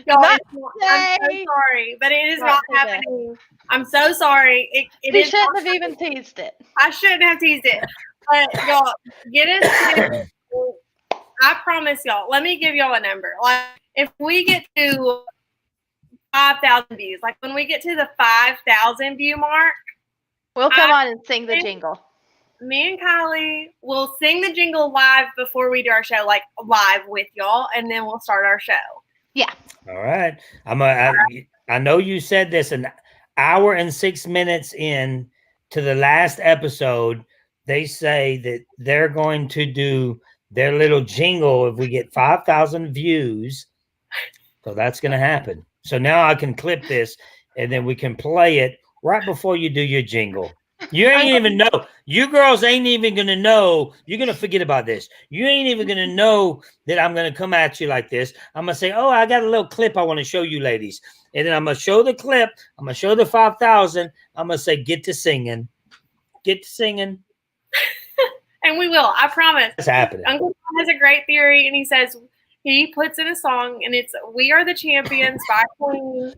I'm so Today. sorry, but it is not happening. I'm so sorry. We shouldn't have even teased it. I shouldn't have teased it. But y'all, get us. I promise y'all. Let me give y'all a number. Like, if we get to 5,000 views, like when we get to the 5,000 view mark, we'll come on and sing the jingle. Me and Kylie will sing the jingle live before we do our show, like live with y'all, and then we'll start our show. Yeah. All right. I know you said this an hour and 6 minutes in to the last episode. They say that they're going to do their little jingle if we get 5,000 views. So that's going to happen. So now I can clip this and then we can play it right before you do your jingle. You ain't even know. You girls ain't even going to know. You're going to forget about this. You ain't even going to know that I'm going to come at you like this. I'm going to say, oh, I got a little clip I want to show you ladies. And then I'm going to show the clip. I'm going to show the 5,000. I'm going to say, get to singing. Get to singing. And we will. I promise. It's happening. Uncle Tom has a great theory, and he says he puts in a song, and it's "We Are the Champions" by Queen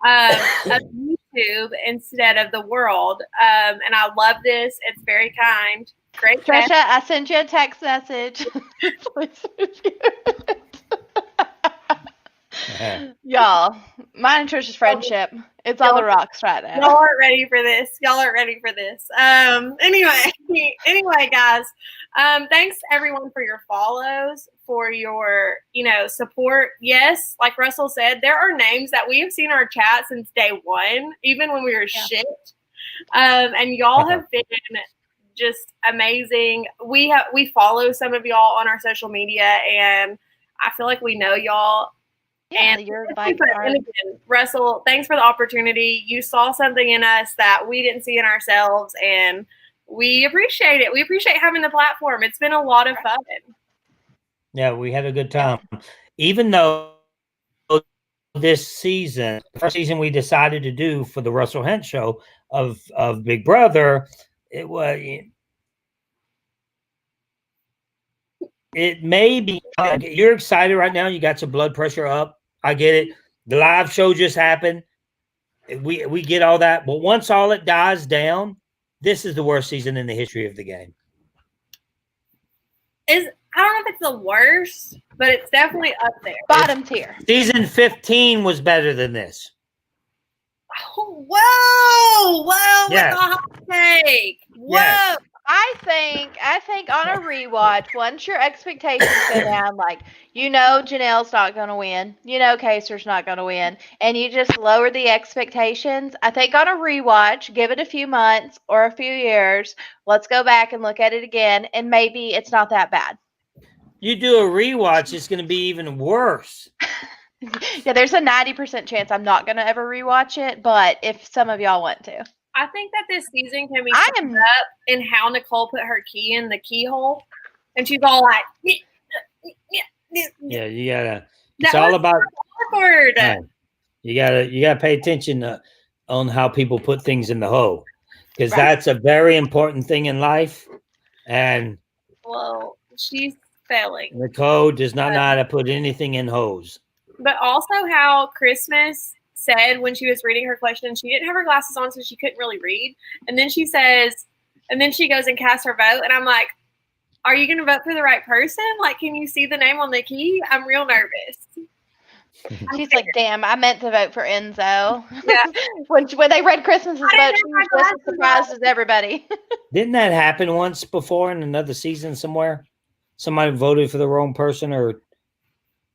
of YouTube instead of the world. And I love this. It's very kind. Great. Trisha, I sent you a text message. Y'all, mine and Trisha's friendship. It's on the rocks right now. Y'all aren't ready for this. Y'all aren't ready for this. Anyway, guys. Thanks everyone for your follows, for your, support. Yes, like Russell said, there are names that we have seen in our chat since day one, even when we were shit. And y'all have been just amazing. We follow some of y'all on our social media, and I feel like we know y'all. Yeah, and you're and again, Russell, thanks for the opportunity. You saw something in us that we didn't see in ourselves, and we appreciate it. We appreciate having the platform. It's been a lot of fun. Yeah, we had a good time. Even though this season, the first season we decided to do for the Russell Hantz Show of Big Brother, it may be, you're excited right now. You got your blood pressure up. I get it. The live show just happened. We get all that. But once all it dies down, this is the worst season in the history of the game. I don't know if it's the worst, but it's definitely up there. Bottom tier. Season 15 was better than this. Whoa, Yeah. with the hot take. Whoa. Yes. I think on a rewatch, once your expectations go down, like, Janelle's not going to win, Kaser's not going to win, and you just lower the expectations, I think on a rewatch, give it a few months or a few years, let's go back and look at it again, and maybe it's not that bad. You do a rewatch, it's going to be even worse. Yeah, there's a 90% chance I'm not going to ever rewatch it, but if some of y'all want to. I think that this season can be summed up in how Nicole put her key in the keyhole, and she's all like, Yeah, you gotta. It's all about. Awkward. You gotta pay attention on how people put things in the hole, because that's a very important thing in life. And well, she's failing. Nicole does not know how to put anything in holes. But also how Christmas said when she was reading her question, she didn't have her glasses on, so she couldn't really read. And then she says, and then she goes and casts her vote. And I'm like, are you going to vote for the right person? Like, can you see the name on the key? I'm real nervous. She's like, damn, I meant to vote for Enzo. Yeah. when they read Christmas's vote, she was just as surprised as everybody. Didn't that happen once before in another season somewhere? somebody voted for the wrong person, or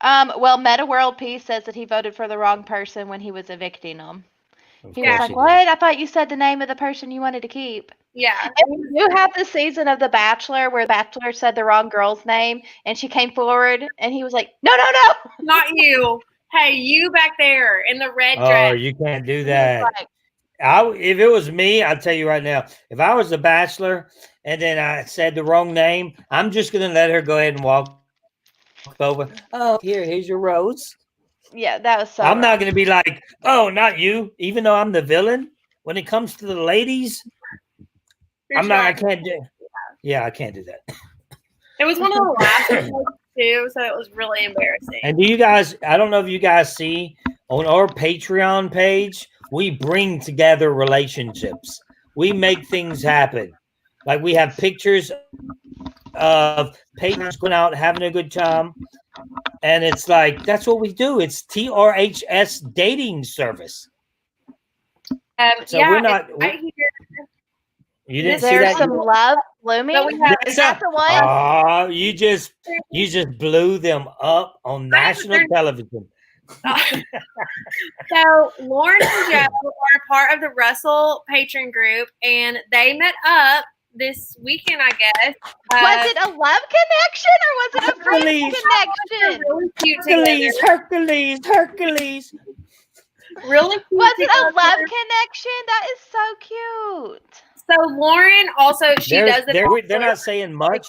Well, Meta World Peace says that he voted for the wrong person when he was evicting them. of He course was like, he "What? did. I thought you said the name of the person you wanted to keep." Yeah. And we do have the season of The Bachelor where the Bachelor said the wrong girl's name, and she came forward, and he was like, "No, no, no!" Not you. Hey, you back there in the red Oh, dress. you can't do He was that. like, If it was me, I'll tell you right now, if I was the Bachelor and then I said the wrong name, I'm just gonna let her go ahead and walk over. Oh, here's your rose. "Yeah, that was so." I'm not wrong. gonna be like, oh, not you, even though I'm the villain. When it comes to the ladies, You're I'm not. I trying. can't do. Yeah, I can't do that. It was one of the last episodes too, so it was really embarrassing. And do you guys? I don't know if you guys see on our Patreon page, we bring together relationships. We make things happen. Like we have pictures of patrons going out having a good time, and it's like that's what we do. It's TRHS dating service. So yeah, we're not. it's right here. You didn't see There's that? some love blooming. But we have- Is that the one? Oh, you just blew them up on national television. So Lauren and Joe are part of the Russell patron group, and they met up this weekend, I guess. Was it a love connection or was it a friend Hercules. They're connection? really cute together. Hercules. Really cute Was it a together. love connection? That is so cute. So Lauren also does it. They're not saying much.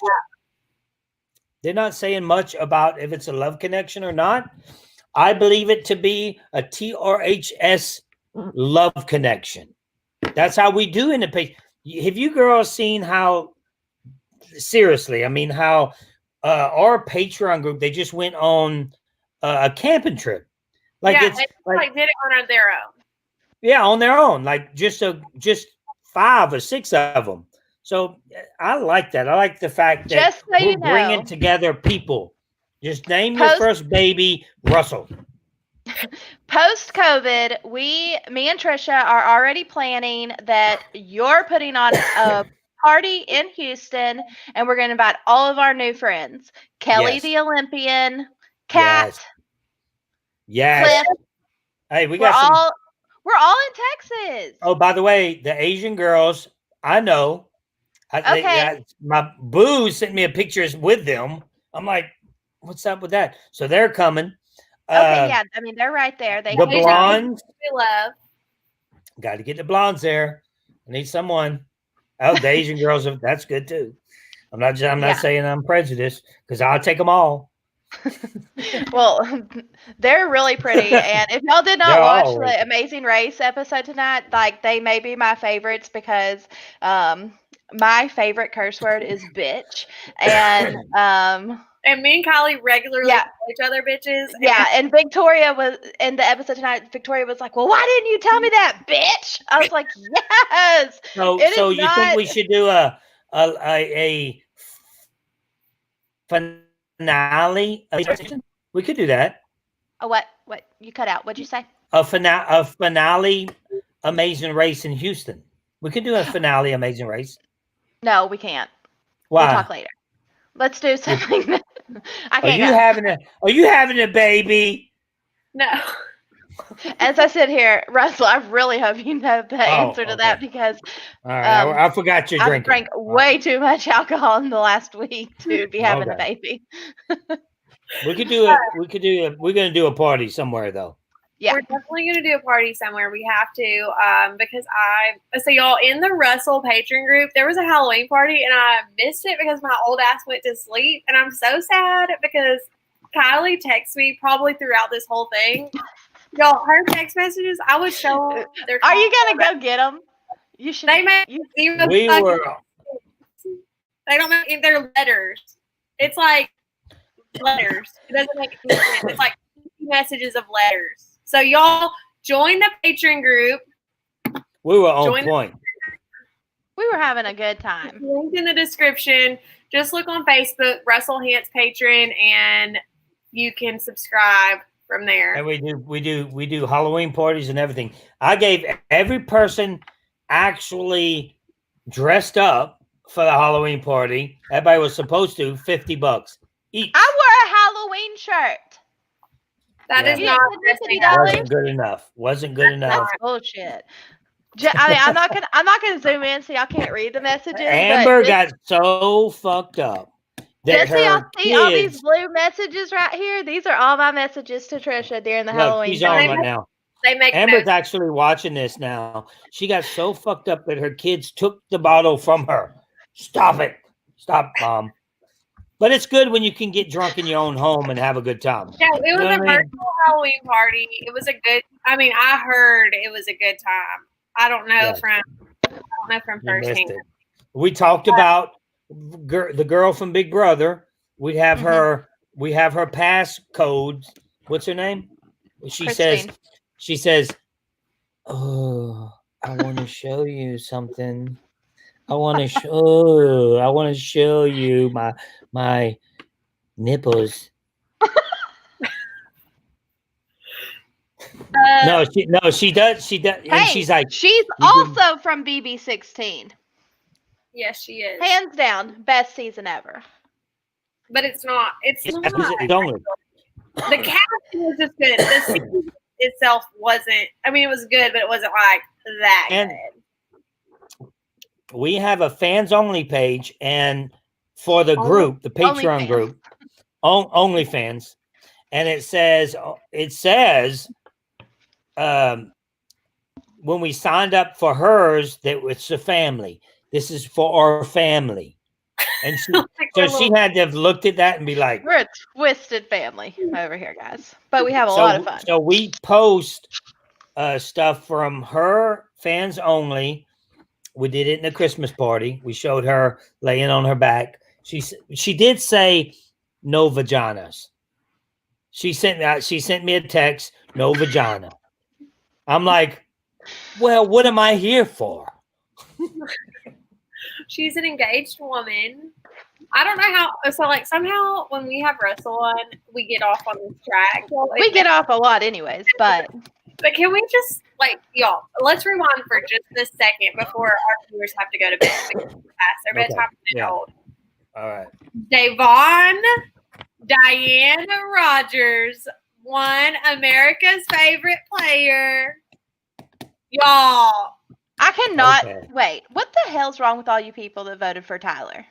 They're not saying much about if it's a love connection or not. I believe it to be a TRHS love connection. That's how we do in the page. Have you girls seen how? Seriously, I mean, how our Patreon group, they just went on a camping trip. Like yeah, it's they like did it on their own. yeah, on their own, like just 5 or 6 of them. So I like that. I like the fact that Just so we're you bringing know, together people. Just name your first baby Russell. post-COVID, me and Trisha are already planning that you're putting on a party in Houston, and we're going to invite all of our new friends. Kelly Yes. the Olympian, Kat, Yes. Cliff. Hey, we We're got some. all in Texas. Oh, by the way, the Asian girls, I know. Okay. My boo sent me a pictures with them. I'm like, what's up with that? So they're coming. Okay, yeah. I mean, they're right there. They The blondes. We love. Got to get the blondes there. I need someone. Oh, the Asian girls. That's good too. I'm not saying I'm prejudiced because I'll take them all. Well, they're really pretty, and if y'all did not watch the Amazing Race episode tonight, like they may be my favorites because my favorite curse word is bitch, and me and Kylie regularly call each other bitches. Yeah, and Victoria was in the episode tonight. Victoria was like, "Well, why didn't you tell me that, bitch?" I was like, "Yes." So you think we should do a finale? We could do that. Oh, what you cut out? What'd you say? A finale Amazing Race in Houston. We could do a finale Amazing Race. No, we can't. Why? We'll talk later. Let's do something. I can't. Are you having a baby? No. As I sit here, Russell, I really hope you know the answer to that because all right, I forgot you're drinking. I drank way too much alcohol in the last week to be having a baby. We could do it. We're gonna do a party somewhere though. Yeah, we're definitely gonna do a party somewhere. We have to, because so y'all in the Russell patron group, there was a Halloween party and I missed it because my old ass went to sleep, and I'm so sad because Kylie texts me probably throughout this whole thing. Y'all, her text messages, I would show them. Are you gonna go get them? You should. They make even we were. They don't make their letters. It's like letters. It doesn't make any sense. It's like messages of letters. So y'all join the patron group. We were on point. We were having a good time. Link in the description. Just look on Facebook, Russell Hantz patron, and you can subscribe from there. And we do Halloween parties and everything. I gave every person actually dressed up for the Halloween party. Everybody was supposed to $50 each. I wore a Halloween shirt. That Yeah. is You not didn't dressing $50? up. Wasn't good enough. Wasn't good enough. That's bullshit. I mean, I'm not gonna zoom in so y'all can't read the messages. Amber but got so fucked up that just so y'all her see all these kids. blue messages right here. These are all my messages to Trisha during the Look, Halloween she's on party. right now. They make Amber's notes. actually watching this now. She got so fucked up that her kids took the bottle from her. Stop it. Stop, Mom. But it's good when you can get drunk in your own home and have a good time. Yeah, it was You know a what I mean? virtual Halloween party. It was a good. I mean, I heard it was a good time. I don't know Yes. from. I don't know from You missed firsthand. it. We talked about the girl from Big Brother. We have her. We have her pass codes. What's her name? Christine. She says, "Oh, I want to show you something. I want to show you my nipples." No, she does. And Hey, she's like, she's also from BB16. Yes, she is. Hands down, best season ever. But it's not. It's it's not. only. The casting was just good. The season itself wasn't. I mean, it was good, but it wasn't like that And good. we have a fans only page, and for the group, the Patreon OnlyFans. group, OnlyFans, and it says when we signed up for hers that it's a family. This is for our family, and she had to have looked at that and be like, We're a twisted family over here, guys. But we have a lot of fun. So we post stuff from her fans only. We did it in the Christmas party. We showed her laying on her back. She did say no vaginas. She sent me a text, no vagina. I'm like, well, what am I here for? She's an engaged woman. I don't know how. So, like, somehow when we have Russell on, we get off on this track. Well, We get off a lot anyways, but can we just, like, y'all, let's rewind for just a second before our viewers have to go to bed. Because it's past their Okay. bedtime. Yeah. All right. Davon Diana Rogers won America's favorite player. Y'all. I cannot Okay. wait. What the hell's wrong with all you people that voted for Tyler?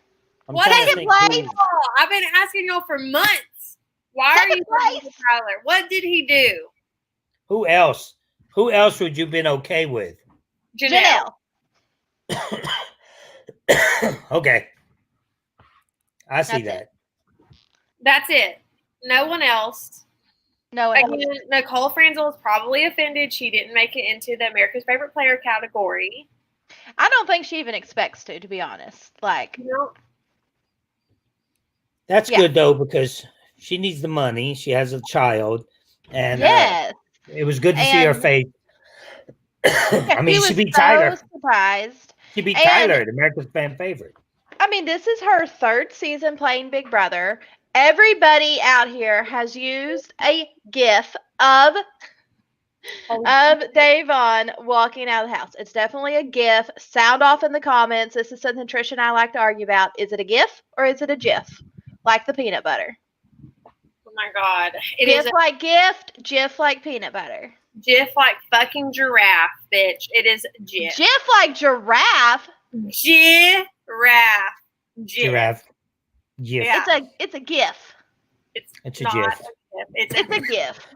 What trying did to he think play? who- I've been asking y'all for months. Why are Second you voting for place. Tyler? What did he do? Who else? Who else would you been okay with? Janelle. Okay. I see That's that. That's it. No one else. No one else. Again, Nicole Franzel is probably offended she didn't make it into the America's Favorite Player category. I don't think she even expects to be honest. Like, No. That's Yeah. good though, because she needs the money. She has a child, and yes. it was good to see her And- face. I mean, he she was beat so Tyler. surprised. She beat And- Tyler, the America's fan favorite. I mean, this is her third season playing Big Brother. Everybody out here has used a GIF of Davon walking out of the house. It's definitely a GIF. Sound off in the comments. This is something Trisha and I like to argue about. Is it a GIF or is it a GIF? Like the peanut butter. Oh my God. It GIF is a like gift, GIF like peanut butter. GIF like fucking giraffe, bitch. It is GIF. GIF like giraffe. Giraffe. Giraffe. GIF. Yeah. It's a GIF. It's a not GIF. It's It's a GIF.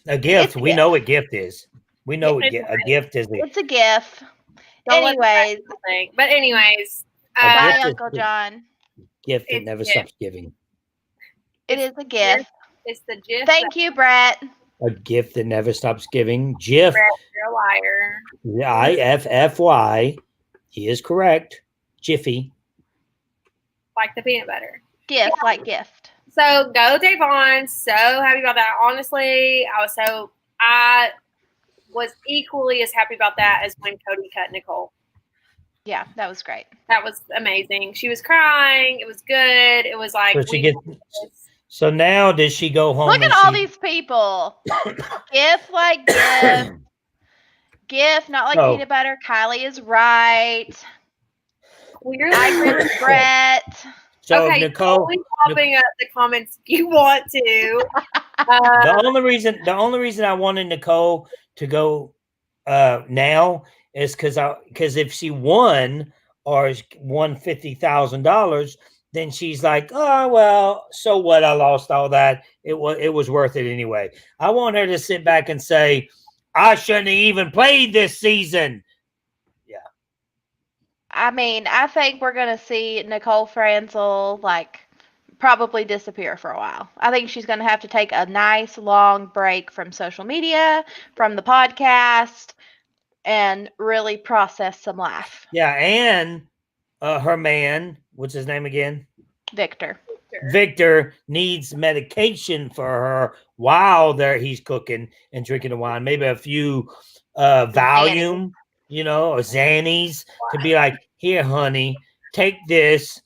A gift. It's a We gift. know what gift is. We know what It's a gift is. It's a GIF. Don't let the Anyways, people think. But anyways, A bye, gift is Uncle good. John. Gift that It's never GIF. stops giving. It is a GIF. it's the GIF. Thank you, Brett. A gift that never stops giving. GIF. Brett, you're a liar. IFFY. He is correct. Jiffy. Like the peanut butter. GIF like gift. So go Davon. So happy about that. Honestly, I was equally as happy about that as when Cody cut Nicole. Yeah, that was great. That was amazing. She was crying. It was good. It was like So she gets. So now does she go home? Look at and all she- these people. GIF like GIF. GIF, not like Oh. peanut butter. Kylie is right. Clearly, I agree with Brett. So okay, Nicole, always popping up the comments if you want to. the only reason I wanted Nicole to go now is because if she won or won $50,000, then she's like, oh well, so what? I lost all that. It was worth it anyway. I want her to sit back and say, I shouldn't have even played this season. Yeah. I mean, I think we're gonna see Nicole Franzel probably disappear for a while. I think she's gonna have to take a nice long break from social media, from the podcast, and really process some life. Yeah, and her man, what's his name again? Victor. Victor needs medication for her while he's cooking and drinking the wine. Maybe a few Valium, or Xannies to be like, here, honey, take this.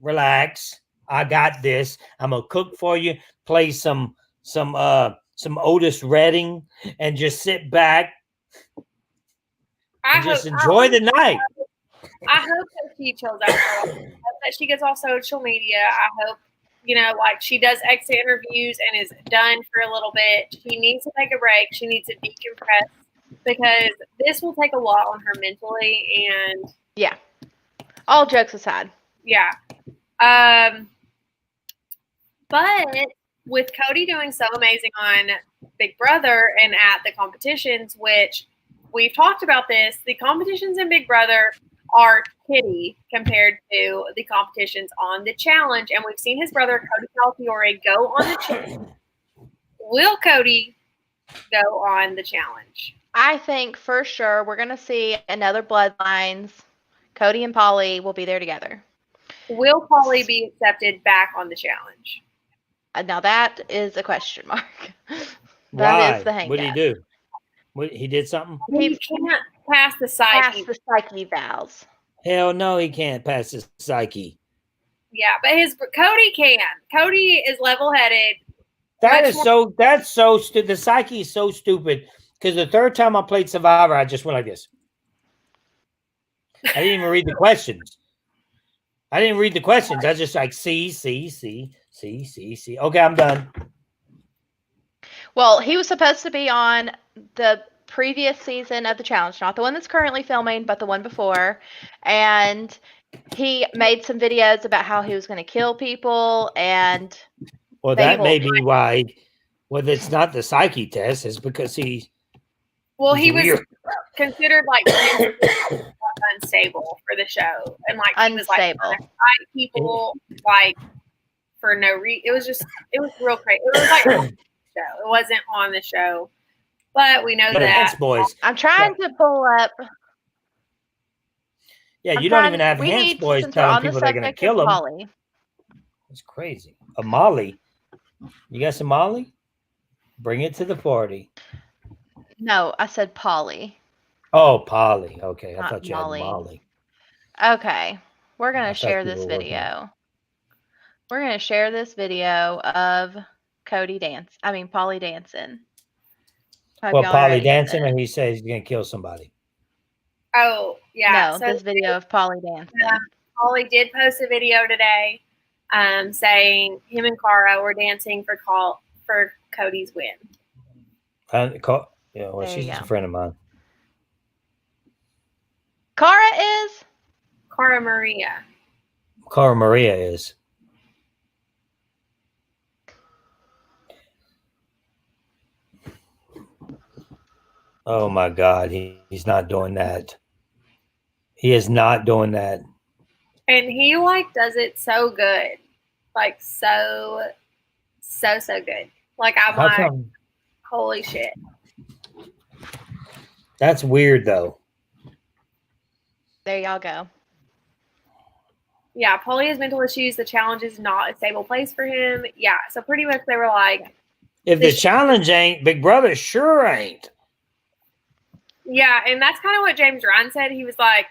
Relax. I got this. I'm gonna cook for you. Play some Otis Redding and just sit back and just enjoy the night. I hope that she chills out. I hope that she gets off social media. I hope, she does exit interviews and is done for a little bit. She needs to take a break. She needs to decompress because this will take a lot on her mentally. And yeah, all jokes aside. Yeah. But with Cody doing so amazing on Big Brother and at the competitions, which we've talked about this, the competitions in Big Brother are kitty compared to the competitions on the challenge. And we've seen his brother, Cody Calafiore, go on the challenge. Will Cody go on the challenge? I think for sure we're going to see another Bloodlines. Cody and Polly will be there together. Will Polly be accepted back on the challenge? Now that is a question mark. Why? Is the hang. What did he do? He did something? He can't pass the psyche. Vals. Hell no, he can't pass the psyche. Yeah, but Cody can. Cody is level-headed. That's so stupid. The psyche is so stupid because the third time I played Survivor, I just went like this. I didn't even read the questions. I just like see. Okay, I'm done. Well, he was supposed to be on the previous season of the challenge, not the one that's currently filming, but the one before. And he made some videos about how he was going to kill people. And well, that may be why. Well, it's not the psyche test. It's because he was considered unstable for the show, and he was fight people for no reason. It was real crazy. It was show. It wasn't on the show, but we know that. Boys. I'm trying to pull up. Yeah, you don't even have Hantz boys telling people they're going to kill them. It's crazy. A Molly. You got some Molly? Bring it to the party. No, I said Polly. Oh, Polly. Okay, I thought you Molly. had Molly. Okay, we're going to share this video. We're going to share this video of Polly dancing. Polly dancing, and he says he's going to kill somebody. Oh, yeah. No, this video of Polly dancing. Polly did post a video today saying him and Cara were dancing for Cody's win. She's a friend of mine. Cara is? Cara Maria. Cara Maria is. Oh my God, he's not doing that. He is not doing that. And he does it so good. So good. I'm holy shit. That's weird though. There y'all go. Yeah, Polly has mental issues. The challenge is not a stable place for him. Yeah, so pretty much they were like, if the challenge ain't, Big Brother sure ain't. Yeah, and that's kind of what James Ryan said. He was like,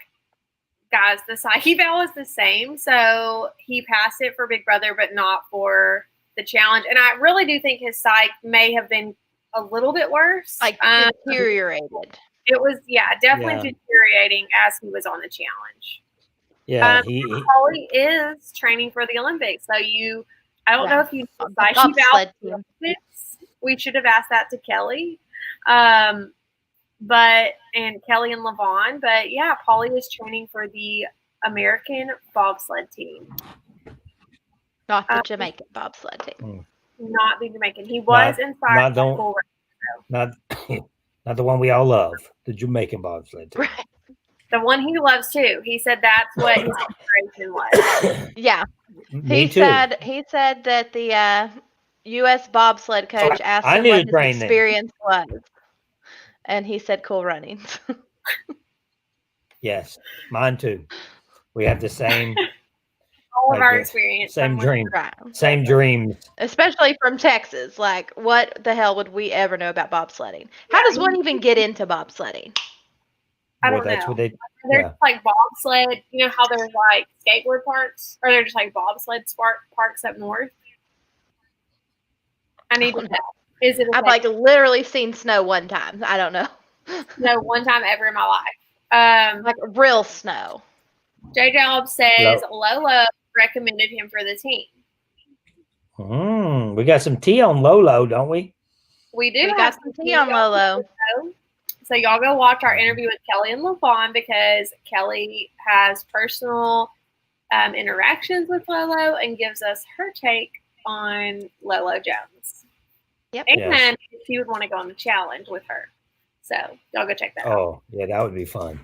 guys, the psyche val is the same. So he passed it for Big Brother, but not for the challenge. And I really do think his psyche may have been a little bit worse. Deteriorated. It was, definitely deteriorating as he was on the challenge. Yeah, Holly is training for the Olympics. So I don't know if you bobsled team. We should have asked that to Kelly. And Kelly and Levon. But yeah, Paulie is training for the American bobsled team. Not the Jamaican bobsled team. Not the Jamaican. He was inspired by Cool Not the one we all love, the Jamaican bobsled team. Right. The one he loves too. He said that's what his inspiration was. Yeah. Me too. He said that the U.S. bobsled coach asked him what his experience was. And he said Cool Runnings. Yes, mine too. We have the same. All of our experience. Same dream. Right. Same dreams. Especially from Texas. Like, what the hell would we ever know about bobsledding? How does one even get into bobsledding? I don't know. What they, there's like bobsled. You know how there's like skateboard parks? Or they're just like bobsled parks up north? I need to know. Is it? I've like literally seen snow one time. I don't know. No, one time ever in my life. Like real snow. J Job says Lolo recommended him for the team. We got some tea on Lolo, don't we? We do. We got some tea on Lolo. So y'all go watch our interview with Kelly and LaVon because Kelly has personal interactions with Lolo and gives us her take on Lolo Jones. Yep. And if you would want to go on the challenge with her. So y'all go check that out. Oh, yeah, that would be fun.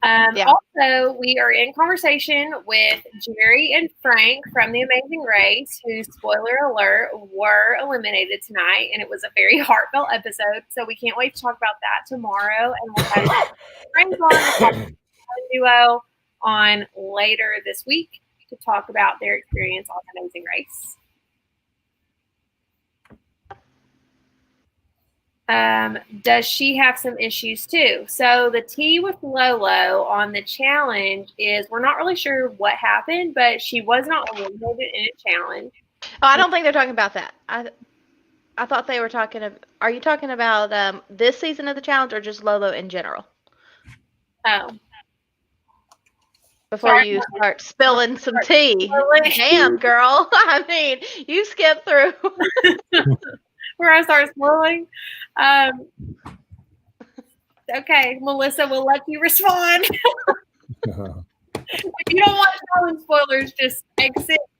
Also, we are in conversation with Jerry and Frank from The Amazing Race, who, spoiler alert, were eliminated tonight, and it was a very heartfelt episode. So we can't wait to talk about that tomorrow, and we'll have Frank on the duo on later this week to talk about their experience on The Amazing Race. Does she have some issues too? So the tea with Lolo on the challenge is we're not really sure what happened, but she was not eliminated in a challenge. Oh, I don't think they're talking about that. I thought they were talking about. Are you talking about this season of the challenge or just Lolo in general? Oh. Before you start spilling some tea. Damn, girl. I mean, you skipped through. Where I start spoiling. Okay, Melissa, we'll let you respond. If you don't want challenge spoilers, just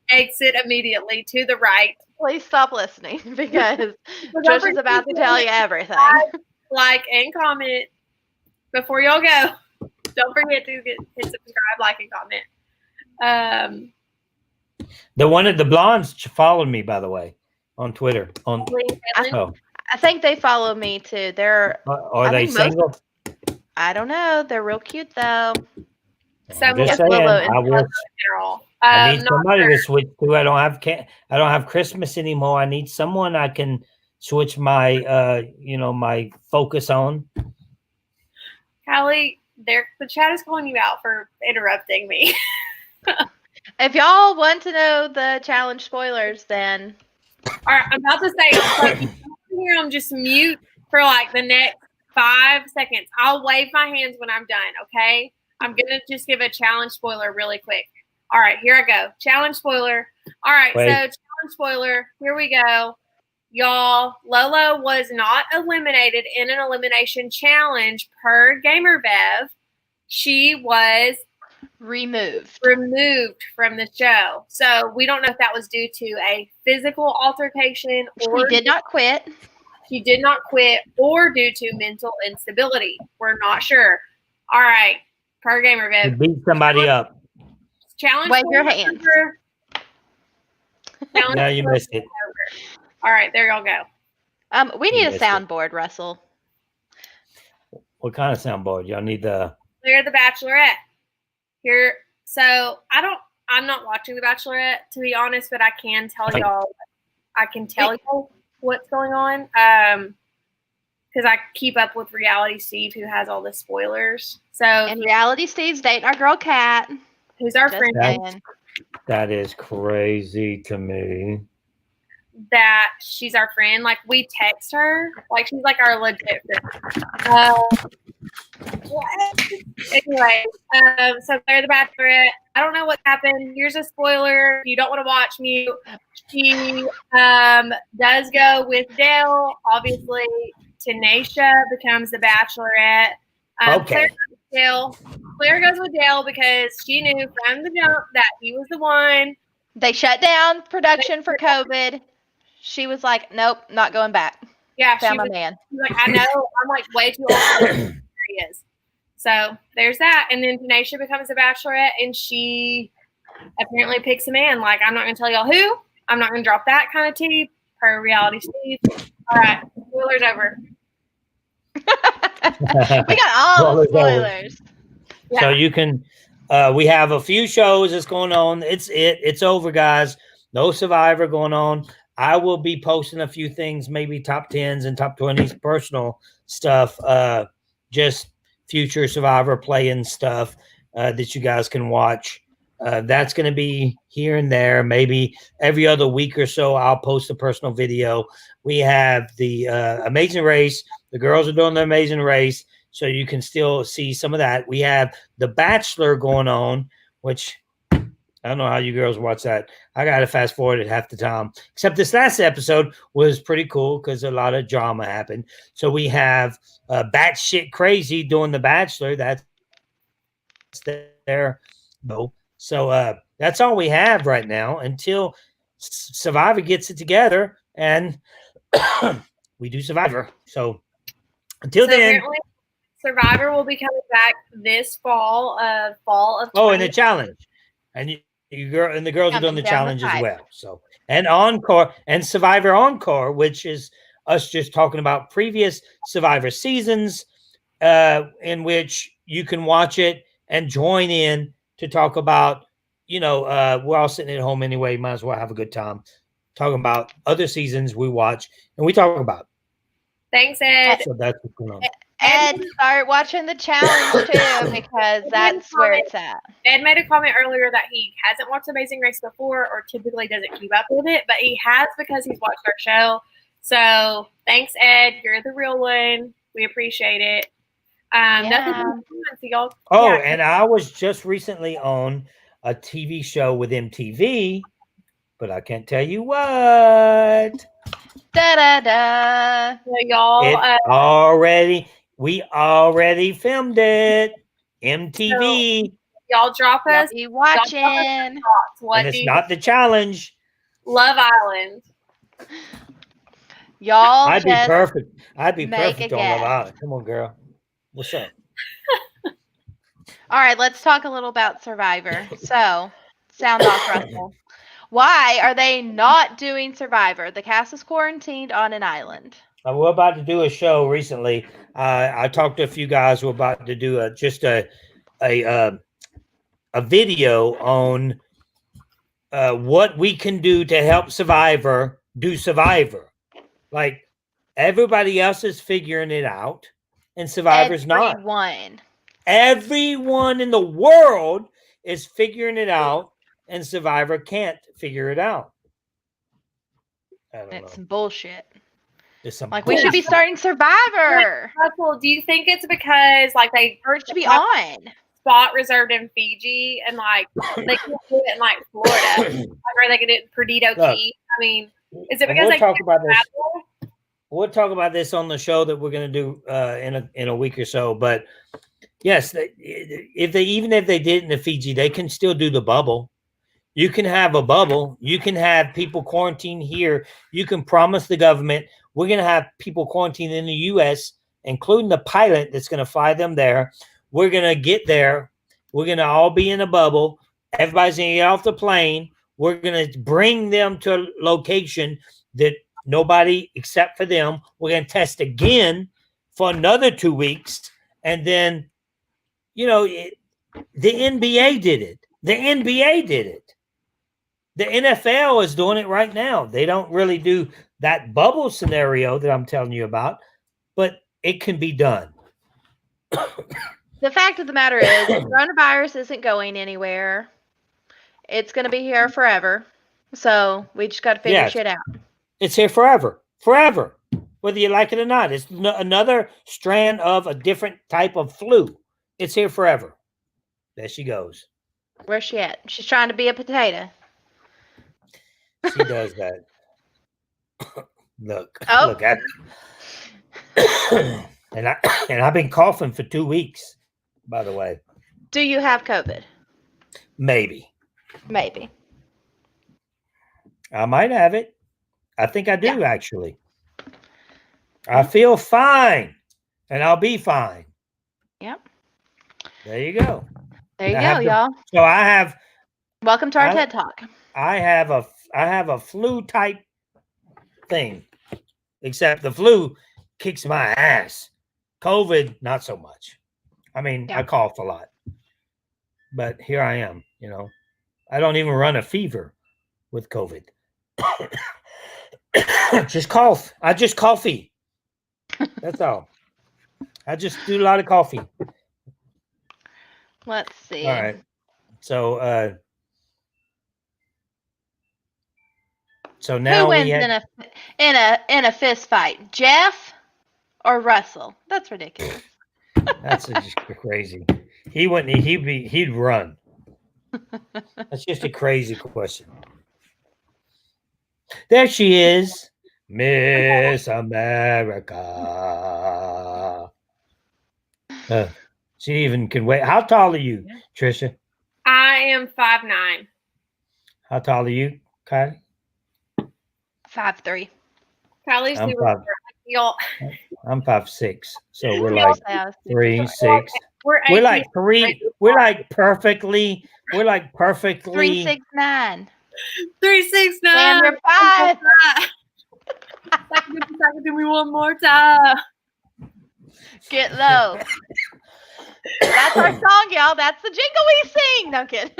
exit immediately to the right. Please stop listening because Trisha's about to tell you everything. Like and comment before y'all go. Don't forget to hit subscribe, like, and comment. The blondes followed me, by the way, on Twitter. I think they follow me too. Are they single? I don't know. They're real cute though. I need somebody to switch to. I don't have Christmas anymore. I need someone I can switch my my focus on. Callie, the chat is calling you out for interrupting me. If y'all want to know the challenge spoilers, then all right, I'm about to say here I'm just mute for like the next 5 seconds. I'll wave my hands when I'm done, okay? I'm going to just give a challenge spoiler really quick. All right, here I go. Challenge spoiler. All right, so challenge spoiler. Here we go. Y'all, Lolo was not eliminated in an elimination challenge per Gamer Bev. She was removed from the show. So we don't know if that was due to a physical altercation or she did not quit. She did not quit or due to mental instability. We're not sure. All right. Per Gamer Bev. Beat somebody up. Challenge. Wave your hand. No, you missed it. All right, there y'all go. We need a soundboard, Russell. What kind of soundboard? Y'all need the They're the Bachelorette. Here, so I'm not watching The Bachelorette, to be honest, but I can tell y'all what's going on. Because I keep up with Reality Steve, who has all the spoilers. And Reality Steve's dating our girl Kat, who's our friend. That is crazy to me. that she's our friend. Like, we text her. Like, she's like our legit friend. Anyway, so Claire the Bachelorette, I don't know what happened. Here's a spoiler. If you don't want to watch me, she does go with Dale. Obviously, Tanisha becomes the Bachelorette. Okay. Claire goes with Dale because she knew from the jump that he was the one. They shut down production for COVID. She was like, nope, not going back. Yeah, Found my man. She's like, I know, I'm like way too old. There he is. So there's that. And then Tanisha becomes a Bachelorette, and she apparently picks a man. Like, I'm not going to tell y'all who. I'm not going to drop that kind of tea per reality Steve. All right, spoilers over. We got all the spoilers. Yeah. So you can, we have a few shows that's going on. It's over, guys. No Survivor going on. I will be posting a few things, maybe top 10s and top 20s, personal stuff, just future Survivor playing stuff that you guys can watch. That's going to be here and there. Maybe every other week or so, I'll post a personal video. We have the Amazing Race. The girls are doing the Amazing Race, so you can still see some of that. We have The Bachelor going on, which I don't know how you girls watch that. I got to fast forward it half the time. Except this last episode was pretty cool because a lot of drama happened. So we have Batshit Crazy doing The Bachelor. That's there. No. So that's all we have right now until Survivor gets it together and we do Survivor. So until then. Survivor will be coming back this fall of 2020. Oh, and the challenge. And the girls are doing the challenge as well. So, and Encore and Survivor Encore, which is us just talking about previous Survivor seasons, in which you can watch it and join in to talk about, we're all sitting at home anyway, might as well have a good time talking about other seasons we watch and we talk about. Thanks, Ed. So that's what's going on. Ed, start watching the challenge too, because that's where it's at. Ed made a comment earlier that he hasn't watched Amazing Race before or typically doesn't keep up with it, but he has because he's watched our show. So thanks, Ed. You're the real one. We appreciate it. Nothing so y'all. Oh, and I was just recently on a TV show with MTV, but I can't tell you what. Da-da-da. So y'all we already filmed it. MTV. So y'all drop us. Be watching. And it's not the challenge. Love Island. Y'all I'd be perfect. I'd be make perfect a on Love guess. Island. Come on, girl. What's up? All right, let's talk a little about Survivor. So, sound off, Russell. Why are they not doing Survivor? The cast is quarantined on an island. We're about to do a show recently. I talked to a few guys who are about to do a video on what we can do to help Survivor do Survivor. Like, everybody else is figuring it out, and Survivor's not. Everyone in the world is figuring it out, and Survivor can't figure it out. It's some bullshit. Like, we should be starting Survivor. Russell, do you think it's because they should be on spot reserved in Fiji and they can do it in Florida, or they can do it in Perdido Key? I mean, is it because we'll talk about this? We'll talk about this on the show that we're going to do in a week or so. But yes, if they did it in the Fiji, they can still do the bubble. You can have a bubble. You can have people quarantine here. You can promise the government we're going to have people quarantined in the U.S., including the pilot that's going to fly them there. We're going to get there. We're going to all be in a bubble. Everybody's going to get off the plane. We're going to bring them to a location that nobody except for them. We're going to test again for another 2 weeks. And then, the NBA did it. The NBA did it. The NFL is doing it right now. They don't really do that bubble scenario that I'm telling you about, but it can be done. The fact of the matter is, coronavirus isn't going anywhere. It's going to be here forever. So we just got to figure shit out. It's here forever. Forever. Whether you like it or not. It's another strand of a different type of flu. It's here forever. There she goes. Where's she at? She's trying to be a potato. She does that. Look. Oh. Look at her. and I've been coughing for 2 weeks, by the way. Do you have COVID? Maybe. Maybe. I might have it. I think I do, actually. I feel fine, and I'll be fine. Yep. There you go. There you go, y'all. So I have. Welcome to our TED Talk. I have a flu type thing, except the flu kicks my ass. COVID, not so much. I mean, I cough a lot, but here I am. You know, I don't even run a fever with COVID. Just cough. I just coffee. That's all. I just do a lot of coffee. Let's see. All right. So now who wins in a fist fight, Jeff or Russell? That's ridiculous. That's just crazy. He wouldn't. He'd run. That's just a crazy question. There she is, Miss America. She even can wait. How tall are you, Trisha? I am 5'9". How tall are you, Kylie? 5'3". Kylie's I'm super five. short. Y'all, I'm 5'6". So we're Y'all like say I was 3, 6. we're We're like 18. three. We're like perfectly. We're like perfectly. 3'6'9". 3'6'9". Damn, you're 5. Do me one more time. Get low. That's our song, y'all. That's the jingle we sing. No kidding.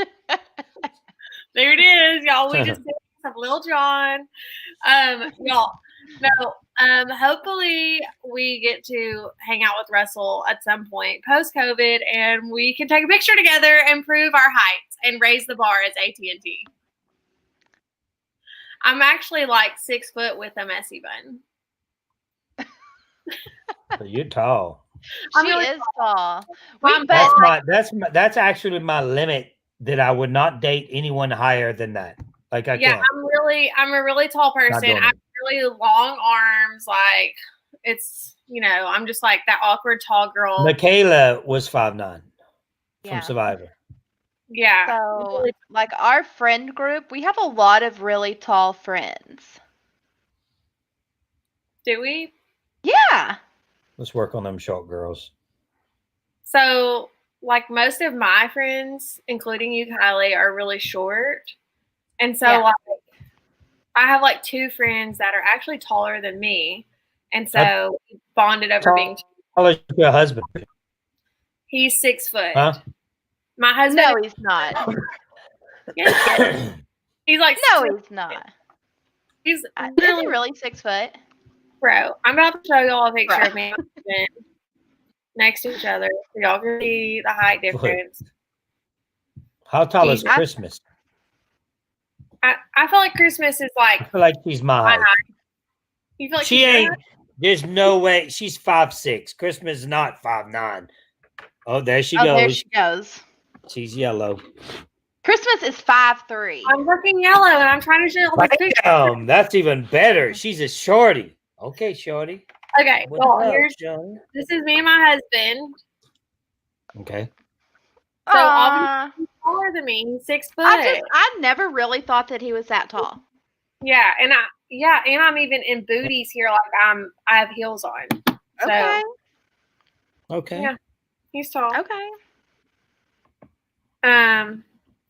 There it is, y'all. We just did some Lil Jon. Y'all. No. Hopefully we get to hang out with Russell at some point post COVID, and we can take a picture together and prove our heights and raise the bar as AT&T. I'm actually like 6 foot with a messy bun. You're tall. She is tall. That's actually my limit. That I would not date anyone higher than that. Like I can't. I'm a really tall person. I have really long arms. Like it's, I'm just like that awkward tall girl. Michaela was 5'9" from Survivor. Yeah. So, like our friend group, we have a lot of really tall friends. Do we? Yeah. Let's work on them short girls. So, like most of my friends, including you, Kylie, are really short. And so, like, I have like 2 friends that are actually taller than me. And so, we bonded over being How old is your husband? He's 6 foot. Huh? My husband. No, he's not. He's like. No, he's not. He's Is he really 6 foot? Bro, I'm about to show y'all a picture of me and my husband next to each other so y'all can see the height difference. How tall is Christmas? I feel like Christmas is like. I feel like she's my height. You feel like she ain't. There's no way. She's 5'6". Christmas is not 5'9". Oh, there she goes. There she goes. She's yellow. Christmas is 5'3". I'm looking yellow and I'm trying to show y'all this picture. That's even better. She's a shorty. Okay, shorty. Okay, well, this is me and my husband. Okay. So obviously he's taller than me. He's 6 foot. I never really thought that he was that tall. Yeah, and I'm even in booties here, like I have heels on. Okay. Okay. Yeah, he's tall. Okay.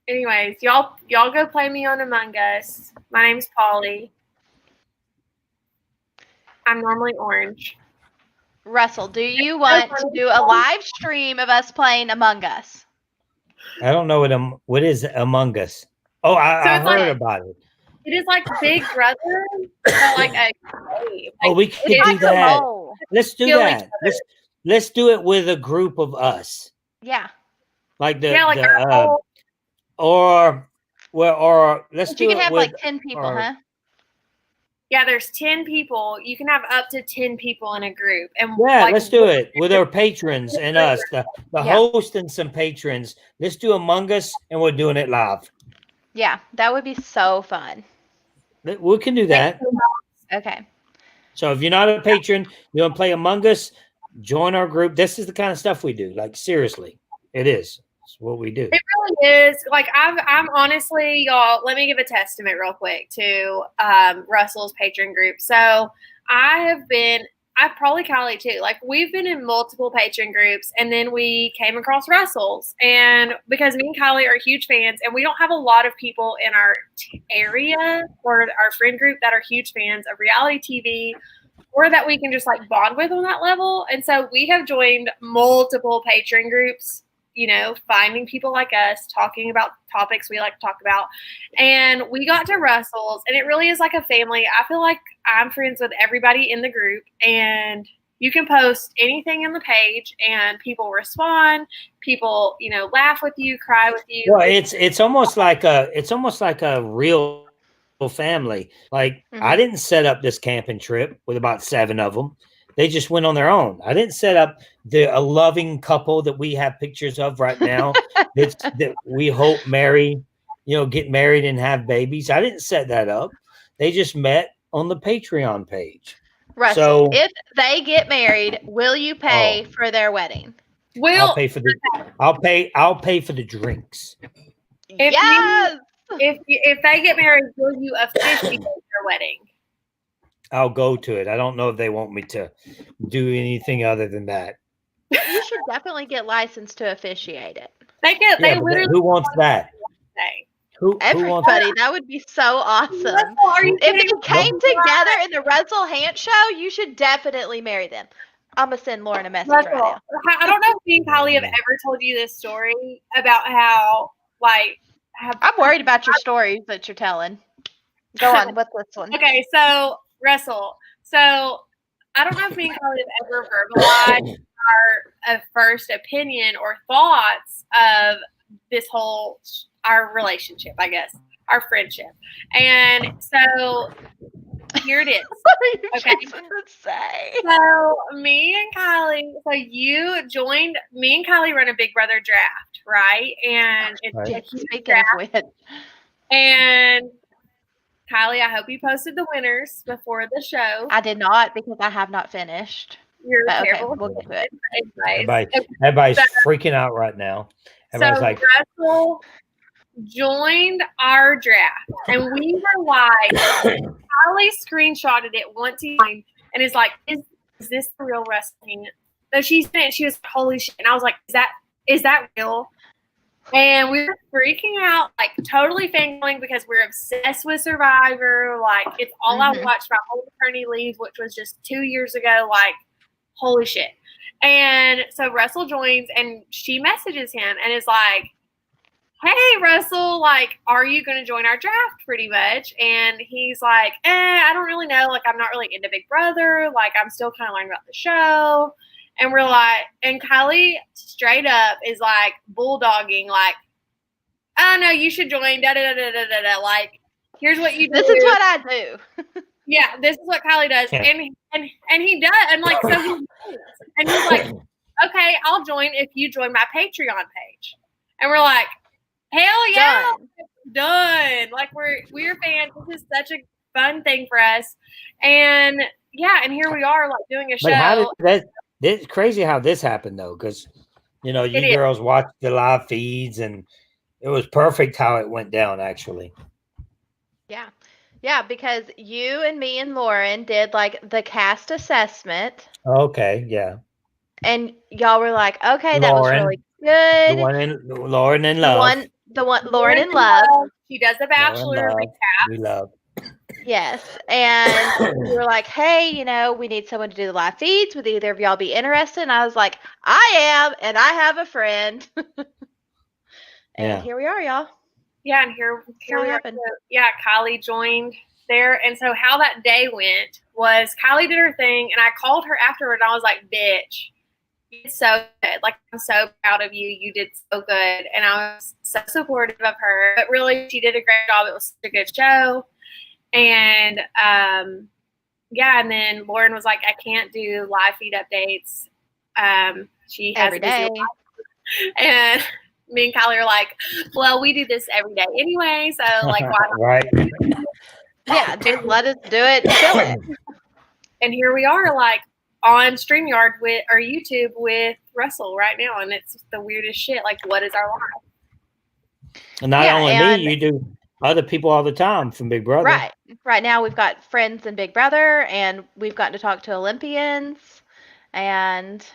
Anyways, y'all go play me on Among Us. My name's Polly. I'm normally orange. Russell, do you want to do a live stream of us playing Among Us? I don't know what is Among Us. Oh, I heard about it. It is like Big Brother, but like a cave. We can do that. Let's do that. Let's do it with a group of us. Yeah. Like or let's do it. You can have with, like 10 people, huh? Yeah, there's 10 people. You can have up to 10 people in a group. And Yeah, let's do it with our patrons and us, the Yeah. host and some patrons. Let's do Among Us, and we're doing it live. Yeah, that would be so fun. We can do that. Okay. So if you're not a patron, you want to play Among Us, join our group. This is the kind of stuff we do. Like, seriously, it is. It's what we do. It really is. Like, I'm honestly, y'all, let me give a testament real quick to Russell's patron group. So I've probably Kylie too. Like, we've been in multiple patron groups, and then we came across Russell's. And because me and Kylie are huge fans, and we don't have a lot of people in our area or our friend group that are huge fans of reality TV, or that we can just like bond with on that level. And so we have joined multiple patron groups, you know, finding people like us, talking about topics we like to talk about. And we got to Russell's, and it really is like a family. I feel like I'm friends with everybody in the group, and you can post anything in the page and people respond. People, you know, laugh with you, cry with you. Well, it's almost like a real family. Like, I didn't set up this camping trip with about 7 of them. They just went on their own. I didn't set up a loving couple that we have pictures of right now that we hope get married and have babies. I didn't set that up. They just met on the Patreon page. Russell, if they get married, will you pay for their wedding? I'll pay for the drinks. If they get married, will you officiate their wedding? I'll go to it. I don't know if they want me to do anything other than that. You should definitely get licensed to officiate it. They literally. Who wants that? Everybody. That would be so awesome. If you came together in the Russell Hantz show, you should definitely marry them. I'm going to send Lauren a message right now. I don't know if me and Kylie have ever told you this story about how, I'm worried about your stories that you're telling. Go on. What's this one? Okay, so Russell. So I don't know if me and Kylie have ever verbalized our first opinion or thoughts of this whole our relationship, I guess, our friendship. And so here it is. What are you to say? So me and you joined. Me and Kylie run a Big Brother draft, right? And it's a huge draft. And Kylie, I hope you posted the winners before the show. I did not, because I have not finished. You're terrible. Okay, we'll get to it. Everybody's freaking out right now. Everybody's Russell joined our draft, and we were like, Kylie screenshotted it once and is like, is this the real wrestling? So she sent it, she was like, holy shit. And I was like, is that real? And we were freaking out, like totally fangirling, because we're obsessed with Survivor. Like, it's all I watched my whole maternity leave, which was just 2 years ago. Like, holy shit. And so Russell joins, and she messages him and is like, hey, Russell, like, are you going to join our draft, pretty much? And he's like, I don't really know. Like, I'm not really into Big Brother. Like, I'm still kind of learning about the show. And we're like, and Kylie straight up is like bulldogging, like, oh, no, you should join, da-da-da-da-da-da. Like, here's what you do. This is what I do. Yeah, this is what Kylie does. And he does. And, like, so he's like, okay, I'll join if you join my Patreon page. And we're like, hell yeah, done. Like, we're fans. This is such a fun thing for us. And, yeah, and here we are, like, doing a show. But how did it's crazy how this happened, though, because, you know, you girls watched the live feeds, and it was perfect how it went down, actually. Yeah. Yeah, because you and me and Lauren did, like, the cast assessment. Okay, yeah. And y'all were like, okay, that was really good. Lauren in Love. Lauren in Love. She does the Bachelor recap. We love. Yes. And we were like, hey, you know, we need someone to do the live feeds. Would either of y'all be interested? And I was like, I am, and I have a friend. And here we are, y'all. Yeah, and here we are. So, yeah, Kylie joined there. And so how that day went was Kylie did her thing, and I called her afterward, and I was like, bitch, you did so good. Like, I'm so proud of you. You did so good. And I was so supportive of her. But really, she did a great job. It was such a good show. And yeah, and then Lauren was like, I can't do live feed updates. She has Every a busy day. life. And me and Kylie are like, well, we do this every day anyway, so like why not? Right. Yeah, just let us do it and kill it. And here we are, like on StreamYard with or YouTube with Russell right now, and it's the weirdest shit. Like, what is our life? And not Yeah, only and- me, you do other people all the time from Big Brother. Right. Right now we've got friends in Big Brother, and we've gotten to talk to Olympians, and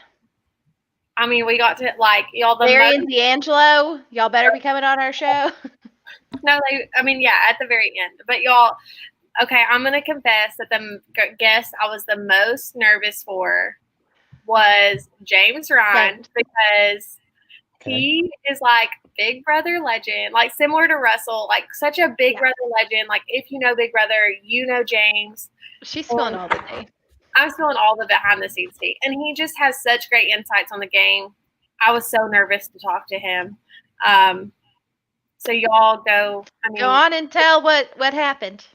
I mean, we got to like y'all. Larry and D'Angelo, y'all better be coming on our show. No, I mean, yeah, at the very end. But y'all, okay, I'm gonna confess that the guest I was the most nervous for was James Ryan because he is like Big Brother legend, like similar to Russell, like such a Big Brother legend. Like if you know Big Brother, you know James. She's spilling all the tea. I'm spilling all the behind the scenes tea, and he just has such great insights on the game. I was so nervous to talk to him. So y'all go. I mean, Go on and tell what happened.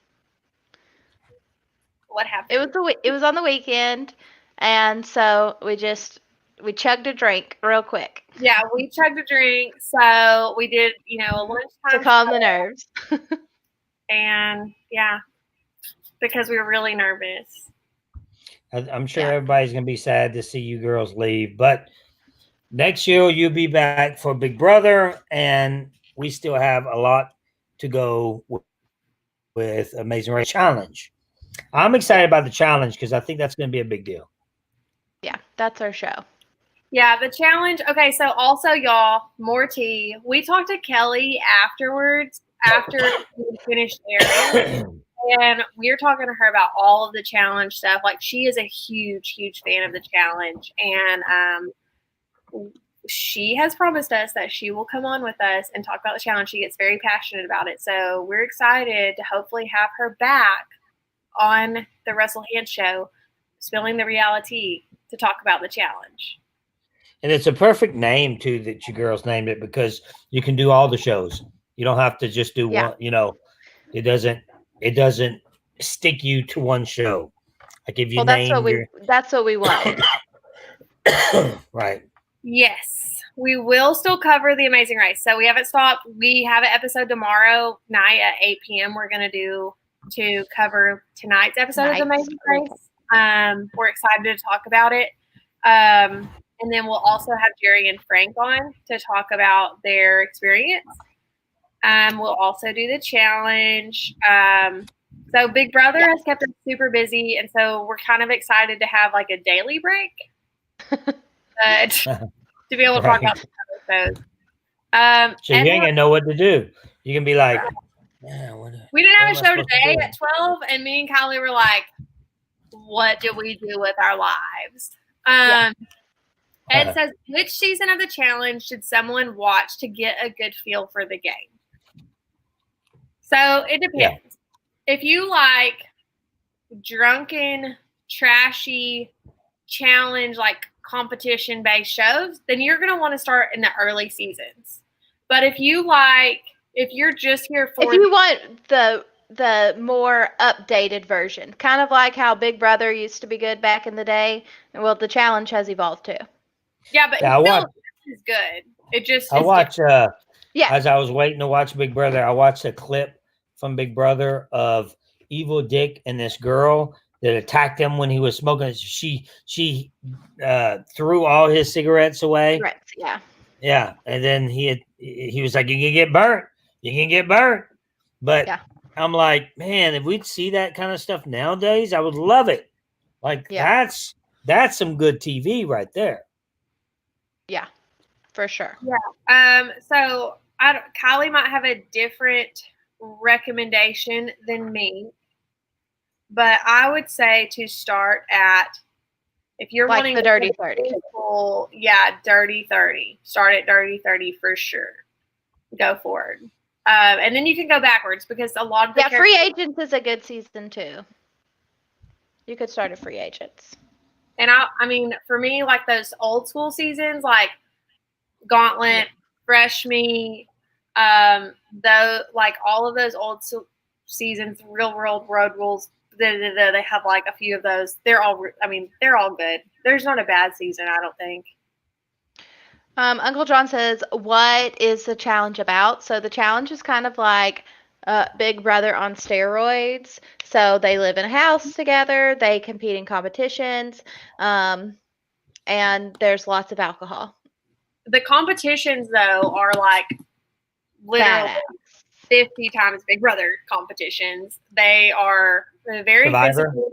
What happened? It was on the weekend, and so we chugged a drink real quick. Yeah, we chugged a drink. So we did, a lunchtime to calm the nerves. And yeah, because we were really nervous. I'm sure everybody's going to be sad to see you girls leave, but next year you'll be back for Big Brother, and we still have a lot to go with Amazing Race Challenge. I'm excited about the challenge because I think that's going to be a big deal. Yeah, that's our show. Yeah, the challenge. Okay, so also y'all, more tea. We talked to Kelly afterwards, after we finished airing. And we were talking to her about all of the challenge stuff. Like, she is a huge, huge fan of the challenge. And she has promised us that she will come on with us and talk about the challenge. She gets very passionate about it. So we're excited to hopefully have her back on the Russell Hantz show, spilling the reality, to talk about the challenge. And it's a perfect name, too, that you girls named it, because you can do all the shows. You don't have to just do one, it doesn't stick you to one show. Like if you that's what we wanted. Right. Yes, we will still cover the Amazing Race. So we haven't stopped. We have an episode tomorrow night at 8 p.m. We're going to do to cover tonight's episode of the Amazing Race. We're excited to talk about it. And then we'll also have Jerry and Frank on to talk about their experience. We'll also do the challenge. So Big Brother has kept us super busy, and so we're kind of excited to have like a daily break to be able to talk about the episodes. So you ain't gonna know what to do. You can be like, we didn't have a show today at 12, and me and Kylie were like, what do we do with our lives? Ed says, which season of the challenge should someone watch to get a good feel for the game? So it depends. Yeah. If you like drunken, trashy, challenge, like competition-based shows, then you're going to want to start in the early seasons. But if you're just here for... If you want the more updated version, kind of like how Big Brother used to be good back in the day, well, the challenge has evolved too. Yeah, but still is good. It just... I watch... as I was waiting to watch Big Brother, I watched a clip from Big Brother of Evil Dick and this girl that attacked him when he was smoking. She threw all his cigarettes away. Right. Yeah. Yeah. And then he was like, you can get burnt. You can get burnt. But I'm like, man, if we'd see that kind of stuff nowadays, I would love it. Like that's some good TV right there. Yeah, for sure. Yeah. So Kylie might have a different recommendation than me, but I would say to start at, if you're like wanting the Dirty 30. Dirty 30. Start at Dirty 30 for sure. Go forward. And then you can go backwards because a lot of the Free Agents is a good season too. You could start at Free Agents. And I mean, for me, like those old school seasons, like Gauntlet, Fresh Meat, though, like all of those old seasons, Real World Road Rules. They have like a few of those. They're all good. There's not a bad season, I don't think. Uncle John says, what is the challenge about? So the challenge is kind of like Big Brother on steroids. So they live in a house together, they compete in competitions, and there's lots of alcohol. The competitions, though, are like literally Badass. 50 times Big Brother competitions. They are very Survivor? physical.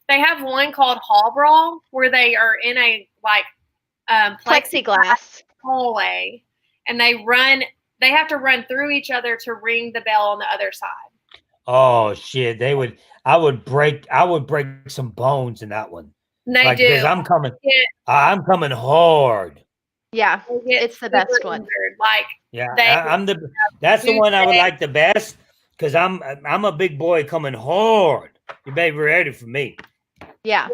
They have one called Hall Brawl where they are in a like Plexiglass hallway, and they have to run through each other to ring the bell on the other side. Oh shit! I would break some bones in that one. They like, do. Because I'm coming hard. Yeah, it's the best one. Injured. Like, yeah, that's the one I would like the best because I'm a big boy coming hard. You better be ready for me. Yeah.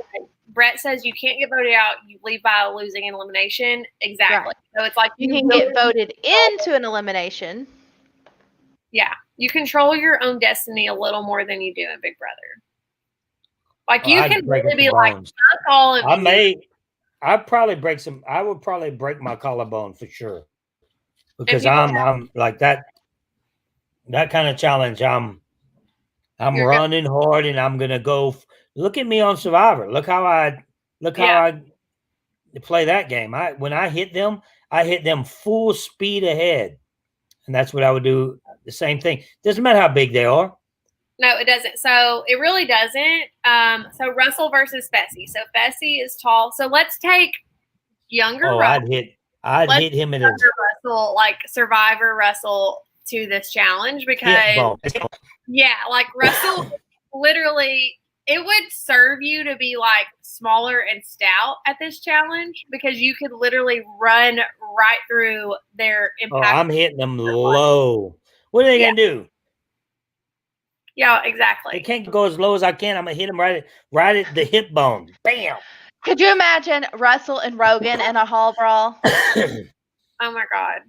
Brett says you can't get voted out. You leave by losing an elimination. Exactly. Right. So it's like You can get voted into an elimination. Yeah. You control your own destiny a little more than you do in Big Brother. Like you can really be like, fuck all of you. I would probably break my collarbone for sure. Because I'm like that kind of challenge. I'm running hard and I'm gonna go. Look at me on Survivor. Look how I play that game. When I hit them full speed ahead. And that's what I would do. The same thing. Doesn't matter how big they are. No, it doesn't. So it really doesn't. So Russell versus Bessie. So Bessie is tall. So let's take younger Russell. I'd hit him in his Russell, like Survivor Russell to this challenge because like Russell literally it would serve you to be like smaller and stout at this challenge because you could literally run right through their impact. Oh, I'm hitting them low. What are they gonna do? Yeah, exactly. They can't go as low as I can. I'm gonna hit them right at the hip bone. Bam. Could you imagine Russell and Rogan in a hall brawl? Oh my God.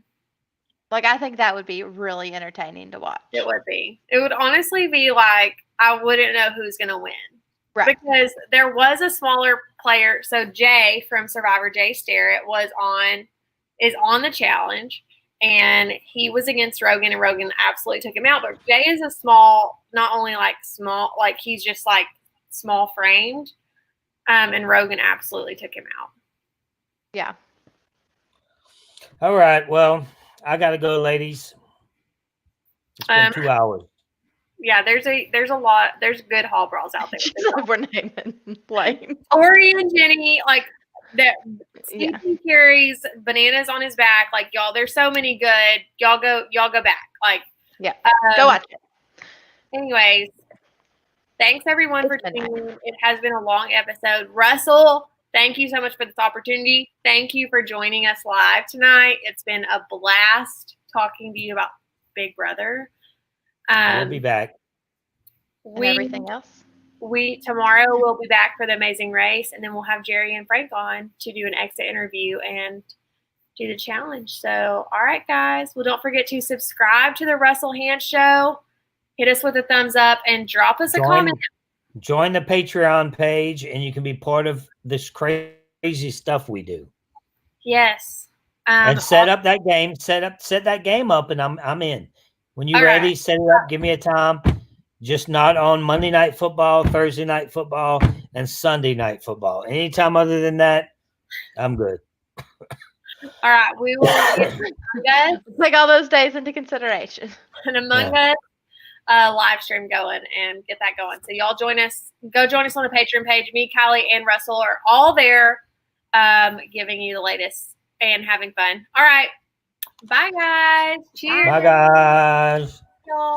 Like, I think that would be really entertaining to watch. It would be. It would honestly be like, I wouldn't know who's going to win. Right. Because there was a smaller player. So Jay from Survivor, Jay Starrett, is on the challenge. And he was against Rogan, and Rogan absolutely took him out. But Jay is a small, not only like small, like he's just like small framed. And Rogan absolutely took him out. Yeah. All right. Well, I gotta go, ladies. It's been 2 hours. Yeah, there's good hall brawls out there. We're naming lame. Tori and Jenny, like that. Steve carries bananas on his back. Like y'all, there's so many good. Y'all go back. Like go watch it. Anyways, thanks everyone for tuning in. It has been a long episode. Russell, thank you so much for this opportunity. Thank you for joining us live tonight. It's been a blast talking to you about Big Brother. We'll be back. And everything else. Tomorrow we'll be back for the Amazing Race, and then we'll have Jerry and Frank on to do an exit interview and do the challenge. So, all right, guys. Well, don't forget to subscribe to the Russell Hantz Show. Hit us with a thumbs up and drop us a comment. Join the Patreon page, and you can be part of this crazy stuff we do. Yes. And set up that game. Set that game up, and I'm in. When you're ready, set it up. Give me a time. Just not on Monday Night Football, Thursday Night Football, and Sunday Night Football. Anytime other than that, I'm good. All right. We will take all those days into consideration. And Among Us live stream going and get that going. So y'all join us. Go join us on the Patreon page. Me, Kylie, and Russell are all there giving you the latest and having fun. All right. Bye, guys. Cheers. Bye, guys. Y'all.